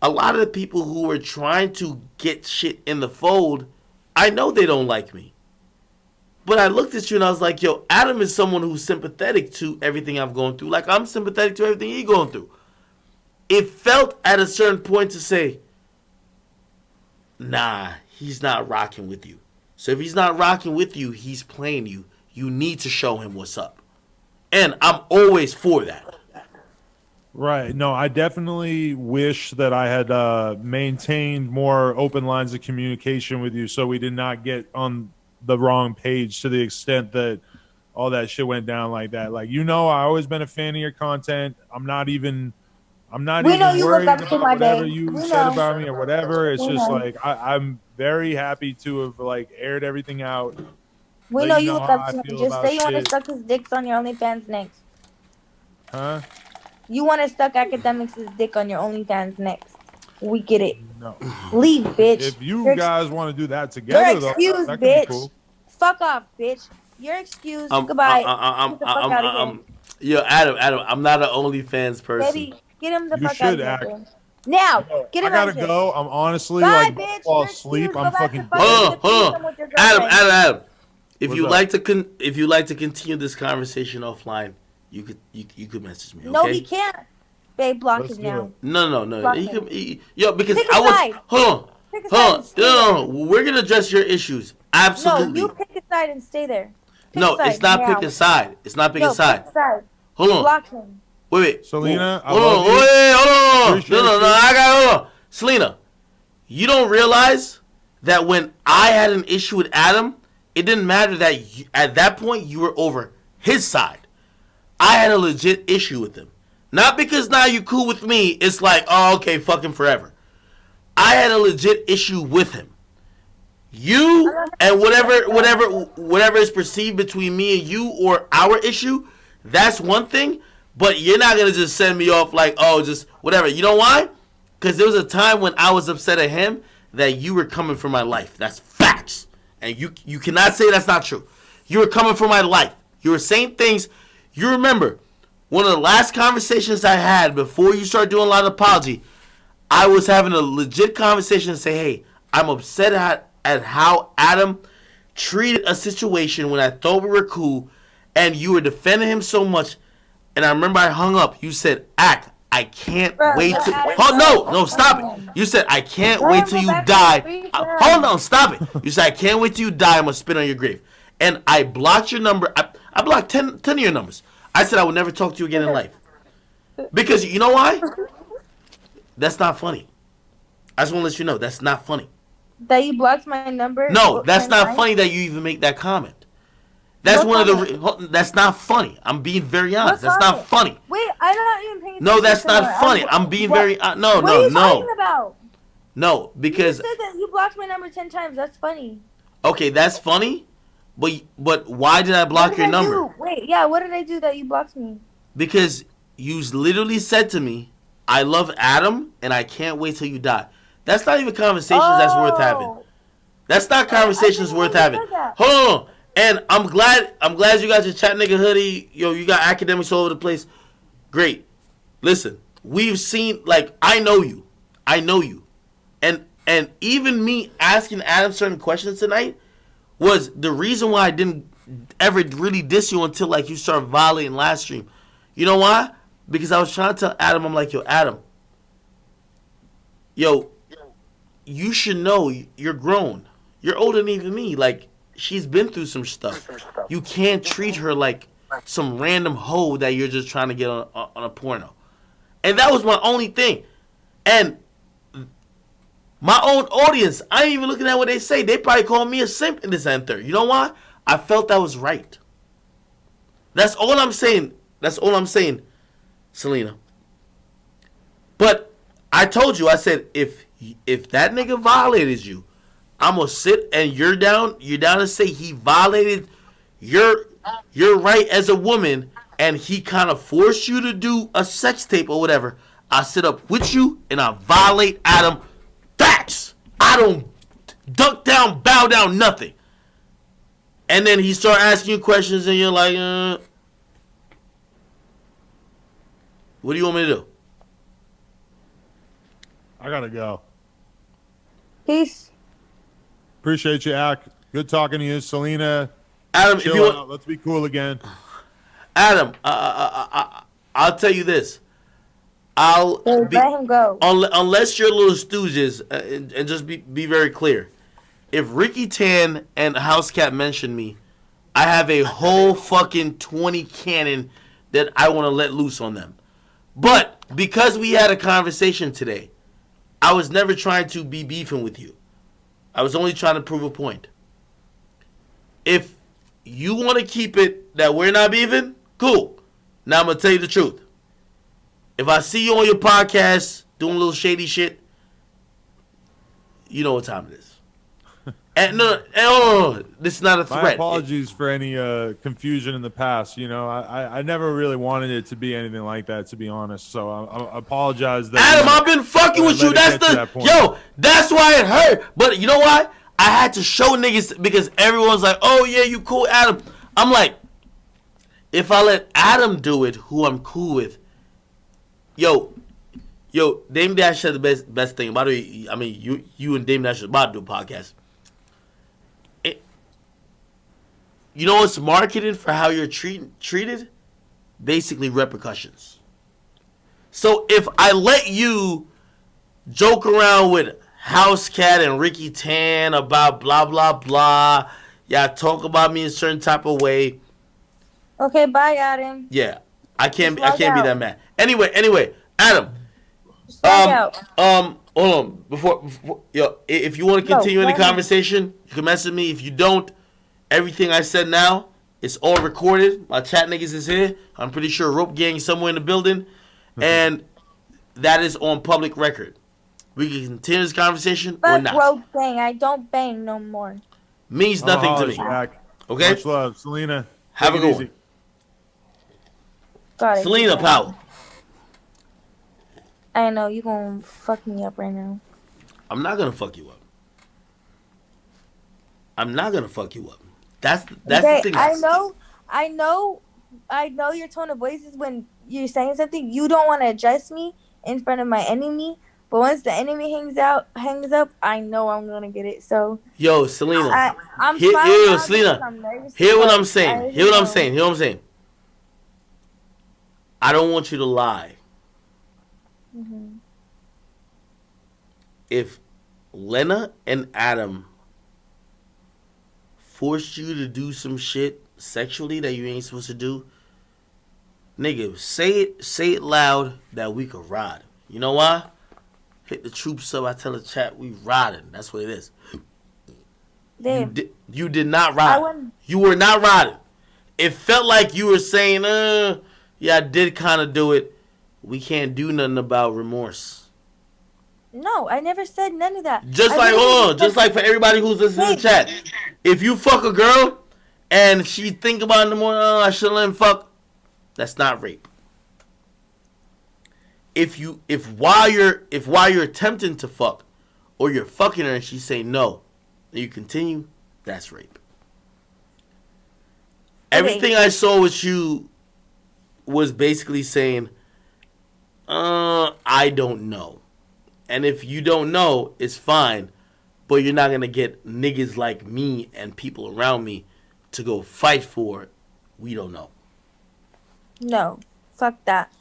a lot of the people who are trying to get shit in the fold, I know they don't like me. But I looked at you and I was like, yo, Adam is someone who's sympathetic to everything I've gone through. Like, I'm sympathetic to everything he's going through. It felt at a certain point to say, nah, he's not rocking with you. So if he's not rocking with you, he's playing you. You need to show him what's up. And I'm always for that. Right. No, I definitely wish that I had maintained more open lines of communication with you so we did not get on the wrong page to the extent that all that shit went down like that. Like, I always been a fan of your content. I'm not even We know you worried look up to about my whatever babe. you We said know. about me or whatever. It's We just know. like I'm very happy to have like aired everything out. We Let know you you know look how up I to him. feel Just about say you want to shit. suck his dicks on your OnlyFans next. Huh? You want to suck Akademiks' dick on your OnlyFans next. We get it. No. Leave, bitch. If you You're guys want to do that You're together, though, excused, that could be bitch. cool. Fuck off, bitch. You're excused. Goodbye. Get the fuck out of here. Yo, Adam, I'm not an OnlyFans person. Baby, get him the You fuck out should of act. here. Now, get I him gotta out of here. go. I'm honestly Bye, like bitch. fall You're asleep. excused. I'm Go back fucking to fucking Hold the threesome with your girlfriend. Adam. If What's you up? like to continue this conversation offline, you could message me. Okay? No, he can't. Babe, block Let's him do now. it. No. Fuck He him. because Pick a I was side. hold Pick a side on. and stay there. No. We're gonna address your issues. Absolutely. No, you pick a side and stay there. Pick No, a side it's not now. pick a side. It's not pick No, a side. pick a side. Hold on. Block him. Wait. Selena, I hold love on. you. Wait, hold on. Appreciate No. you. I got hold on. Selena, you don't realize that when I had an issue with Adam, it didn't matter that at that point you were over his side. I had a legit issue with him. Not because now you cool with me, it's like, oh, okay, fuck him forever. I had a legit issue with him. You and whatever is perceived between me and you or our issue, that's one thing. But you're not gonna just send me off like, oh, just whatever. You know why? Because there was a time when I was upset at him that you were coming for my life. That's facts, and you cannot say that's not true. You were coming for my life. You were saying things. You remember one of the last conversations I had before you started doing a lot of apology. I was having a legit conversation and say, hey, I'm upset at how Adam treated a situation when I thought we were cool, and you were defending him so much. And I remember I hung up. You said, Act, I can't wait to... No, stop it. You said, I can't wait till you die. Hold on, stop it. You said, I can't wait till you die. I'm going to spit on your grave. And I blocked your number. I blocked 10 of your numbers. I said I would never talk to you again in life. Because you know why? That's not funny. I just want to let you know, that's not funny. That you blocked my number? No, that's not funny that you even make that comment. That's What one of comment? the. That's not funny. I'm being very honest. That's not comment? funny. Wait, I'm not even paying attention. No, that's to her. not funny. I'm being what, very. No, What are you talking no. about? No, You because just said that you blocked my number 10 times. That's funny. okay, that's funny. But why did I block your number? Do? Wait, yeah, what did I do that you blocked me? Because you literally said to me, "I love Adam, and I can't wait till you die." That's not even conversations that's worth having. That's not conversations worth having. Hold on. And I'm glad you got your chat nigga hoodie. Yo, you got academics all over the place. Great. Listen, we've seen, like, I know you. And even me asking Adam certain questions tonight was the reason why I didn't ever really diss you until, like, you started violating last stream. You know why? Because I was trying to tell Adam, I'm like, yo, Adam, yo, you should know you're grown. You're older than even me. Like, she's been through some stuff. You can't treat her like some random hoe that you're just trying to get on a porno. And that was my only thing. And my own audience, I ain't even looking at what they say. They probably call me a simp in this and third. You know why? I felt that was right. That's all I'm saying. Celina. But I told you, I said, if that nigga violated you, I'm gonna sit and you're down to say he violated your right as a woman and he kind of forced you to do a sex tape or whatever. I sit up with you and I violate Adam. Facts. I don't duck down, bow down, nothing. And then he start asking you questions and you're like, what do you want me to do? I gotta go. Peace. Appreciate you, Ak. Good talking to you, Celina. Adam, if you want, let's be cool again. Adam, I'll tell you this. Let him go. Unless you're little stooges, and just be very clear. If Ricky Tan and House Cat mention me, I have a whole fucking 20 cannon that I want to let loose on them. But because we had a conversation today, I was never trying to be beefing with you. I was only trying to prove a point. If you want to keep it that we're not beefing, cool. Now I'm going to tell you the truth. If I see you on your podcast doing a little shady shit, you know what time it is. And no, this is not a threat. My apologies for any confusion in the past. You know, I never really wanted it to be anything like that, to be honest. So I apologize. That Adam, I've been fucking with you. That's that's why it hurt. But you know why? I had to show niggas because everyone's like, oh yeah, you cool, Adam. I'm like, if I let Adam do it, who I'm cool with, yo, Dame Dash said the best thing. By the way, I mean you and Dame Dash are about to do a podcast. You know what's marketed for how you're treated? Basically repercussions. So if I let you joke around with House Cat and Ricky Tan about blah blah blah, y'all talk about me in a certain type of way. Okay, bye, Adam. Yeah, I can't be that mad. Anyway, Adam. Hold on. Before if you want to continue any conversation, you can message me. If you don't, everything I said now, it's all recorded. My chat niggas is here. I'm pretty sure Rope Gang is somewhere in the building. And that is on public record. We can continue this conversation or not. Rope Gang, I don't bang no more. Means nothing to me. Back. Okay? Much love. Celina. Have a good one. Got it. Celina Powell. I know, you gonna fuck me up right now. I'm not gonna fuck you up. That's the thing. I know your tone of voice is when you're saying something. You don't want to address me in front of my enemy, but once the enemy hangs up, I know I'm gonna get it. So yo, Celina, I'm Celina, hear what I'm saying. I don't want you to lie. Mm-hmm. If Lena and Adam forced you to do some shit sexually that you ain't supposed to do, nigga, say it loud that we could ride. You know why? Hit the troops up. I tell the chat we riding. That's what it is. Damn. You did not ride. You were not riding. it felt like you were saying, yeah, I did kind of do it. We can't do nothing about remorse. No, I never said none of that. Just I like, literally hold just on, just said, like for everybody who's listening to the wait, chat, if you fuck a girl and she think about it in the morning, oh, I shouldn't let him fuck, that's not rape. If while you're attempting to fuck, or you're fucking her and she say no, and you continue, that's rape. Okay. Everything I saw with you was basically saying, I don't know. And if you don't know, it's fine. But you're not going to get niggas like me and people around me to go fight for it. We don't know. no, fuck that.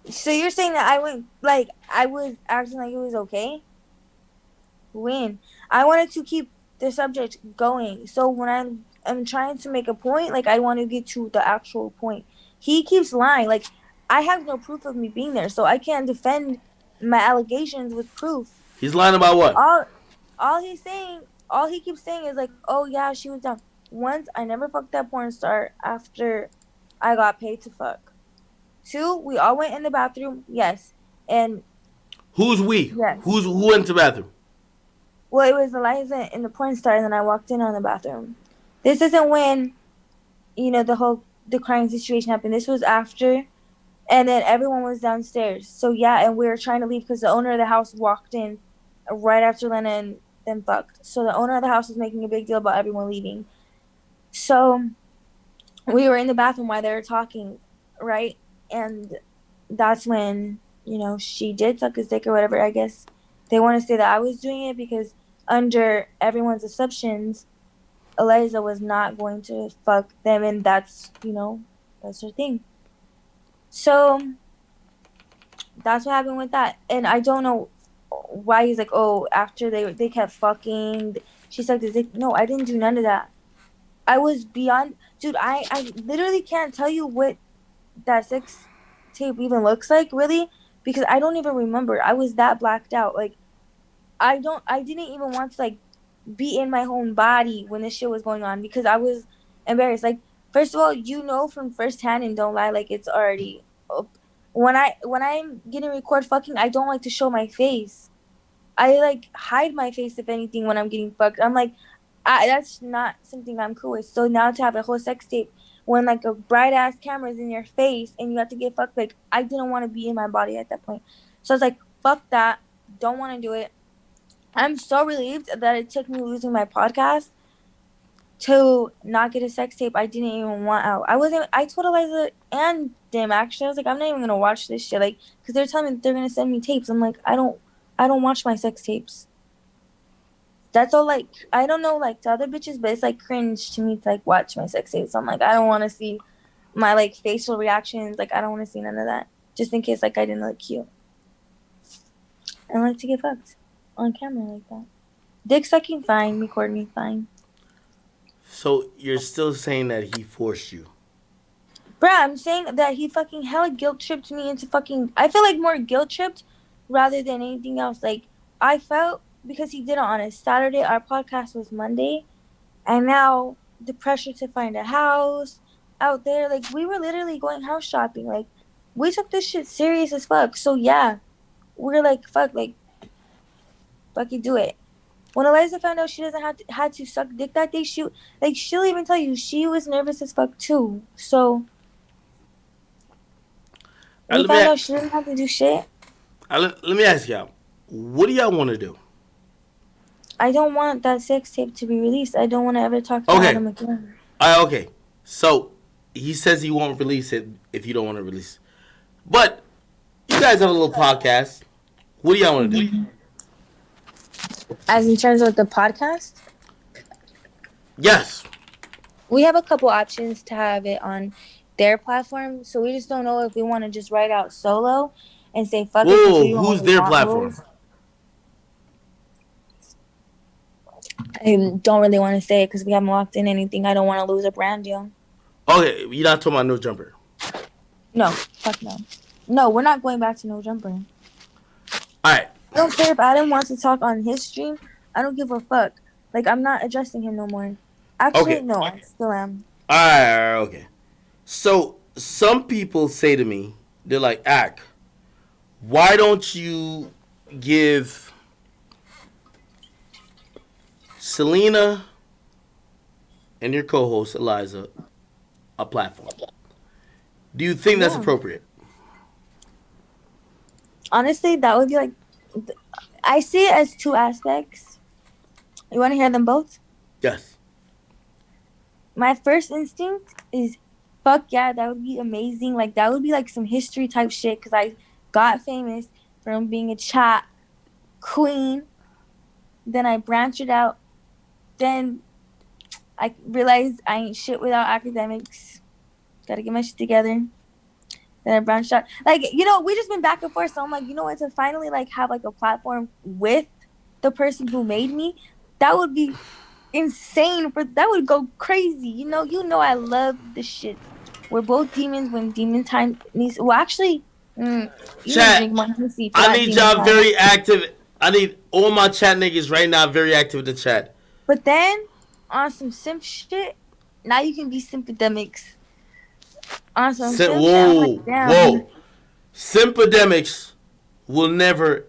So you're saying that I went, like, I was acting like it was okay? When? I wanted to keep the subject going. So when I'm trying to make a point, like, I want to get to the actual point. He keeps lying. Like, I have no proof of me being there, so I can't defend my allegations with proof. He's lying about what? All he's saying, all he keeps saying is like, oh yeah, she was down. Once, I never fucked that porn star after I got paid to fuck. 2, we all went in the bathroom, yes. And Who's we? yes. Who went to the bathroom? Well, it was Eliza and the porn star, and then I walked in on the bathroom. This isn't when, the crying situation happened. This was after, and then everyone was downstairs. So yeah, and we were trying to leave because the owner of the house walked in right after Lena and them fucked. So the owner of the house was making a big deal about everyone leaving. So we were in the bathroom while they were talking, right? And that's when, she did suck his dick or whatever. I guess they want to say that I was doing it because under everyone's assumptions, Eliza was not going to fuck them, and that's her thing. So that's what happened with that. And I don't know why he's like, oh, after they kept fucking, she sucked his dick. No, I didn't do none of that. I was beyond, dude. I literally can't tell you what that sex tape even looks like, really, because I don't even remember. I was that blacked out. Like, I didn't even want to, like, be in my own body when this shit was going on because I was embarrassed. Like, first of all, from firsthand, and don't lie, like, it's already up. When I'm getting record fucking, I don't like to show my face. I, like, hide my face, if anything, when I'm getting fucked. I'm like, that's not something I'm cool with. So now to have a whole sex tape when, like, a bright ass camera's in your face and you have to get fucked, like, I didn't want to be in my body at that point. So I was like, fuck that. Don't want to do it. I'm so relieved that it took me losing my podcast to not get a sex tape I didn't even want out. I told Eliza and them, actually, I was like, I'm not even gonna watch this shit, like, because they're telling me they're gonna send me tapes. I'm like, I don't watch my sex tapes. That's all. Like, I don't know, like, to other bitches, but it's like cringe to me to, like, watch my sex tapes. I'm like, I don't want to see my, like, facial reactions. Like, I don't want to see none of that, just in case, like, I didn't look cute. I like to get fucked on camera like that. Dick sucking, fine. Recording, fine. So you're still saying that he forced you? Bruh, I'm saying that he fucking hella guilt tripped me into fucking. I feel like more guilt tripped rather than anything else. Like, I felt because he did it on a Saturday. Our podcast was Monday, and now the pressure to find a house out there. Like, we were literally going house shopping. Like, we took this shit serious as fuck. So yeah, we're like, fuck you, do it. When Eliza found out she doesn't had to suck dick that day, she'll even tell you she was nervous as fuck too. So we found out she didn't have to do shit. Let me ask y'all, what do y'all want to do? I don't want that sex tape to be released. I don't want to ever talk to Adam again. Okay. So he says he won't release it if you don't want to release it. But you guys have a little podcast. What do y'all want to do? As in terms of the podcast? Yes. We have a couple options to have it on their platform, so we just don't know if we want to just write out solo and say fuck it. Whoa, who's their platform? I don't really want to say it because we haven't locked in anything. I don't want to lose a brand deal. Okay, you're not talking about No Jumper? No, fuck no. No, we're not going back to No Jumper. Alright. I don't care if Adam wants to talk on his stream. I don't give a fuck. Like, I'm not addressing him no more. Actually, no, I still am. Alright, okay. So some people say to me, they're like, Ak, why don't you give Celina and your co-host Eliza a platform? Do you think that's appropriate? Honestly, that would be like, I see it as two aspects. You want to hear them both? Yes. My first instinct is, fuck yeah, that would be amazing. Like, that would be like some history type shit, because I got famous from being a chat queen. Then I branched it out. Then I realized I ain't shit without academics. Gotta get my shit together. Then I branched out. Like, you know, we just been back and forth. So I'm like, you know what? To finally like have like a platform with the person who made me, that would be insane. That would go crazy. You know, I love the shit. We're both demons when demon time needs. Well, actually, you Chat, drink more Hennessy for I that need demon y'all time. very active. I need all my chat niggas right now very active in the chat. But then on some simp shit, now you can be sympatemics. On some simp shit, I'm like, damn. Sympatemics will never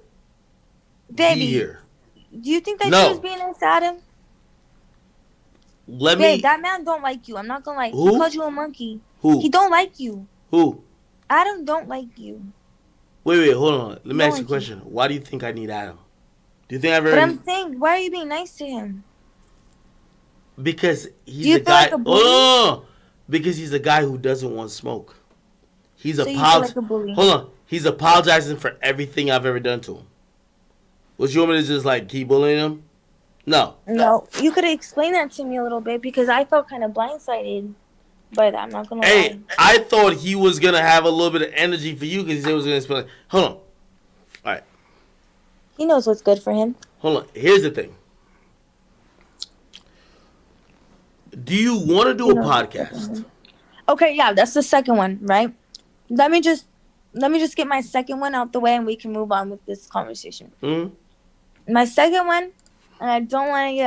Baby, be here. do you think that No. she was being nice to Adam? Babe, that man don't like you. I'm not gonna lie. Who? He called you a monkey. Who? He don't like you. Who? Adam don't like you. Wait, hold on. Let me Don't ask you a like question. Why do you think I need Adam? Do you think I've ever... But I'm saying, why are you being nice to him? Because he's You a feel guy... like a bully? Oh! Because he's a guy who doesn't want smoke. He's So you feel like a bully? Hold on. He's apologizing for everything I've ever done to him. What, you want me to just like keep bullying him? No. No, you could explain that to me a little bit, because I felt kind of blindsided by that. I'm not gonna Hey, lie. I thought he was going to have a little bit of energy for you because he said he was going to explain. Hold on. All right. He knows what's good for him. Hold on. Here's the thing. Do you want to do a podcast? Okay, yeah, that's the second one, right? Let me just get my second one out the way, and we can move on with this conversation. Mm-hmm. My second one, and I don't want to get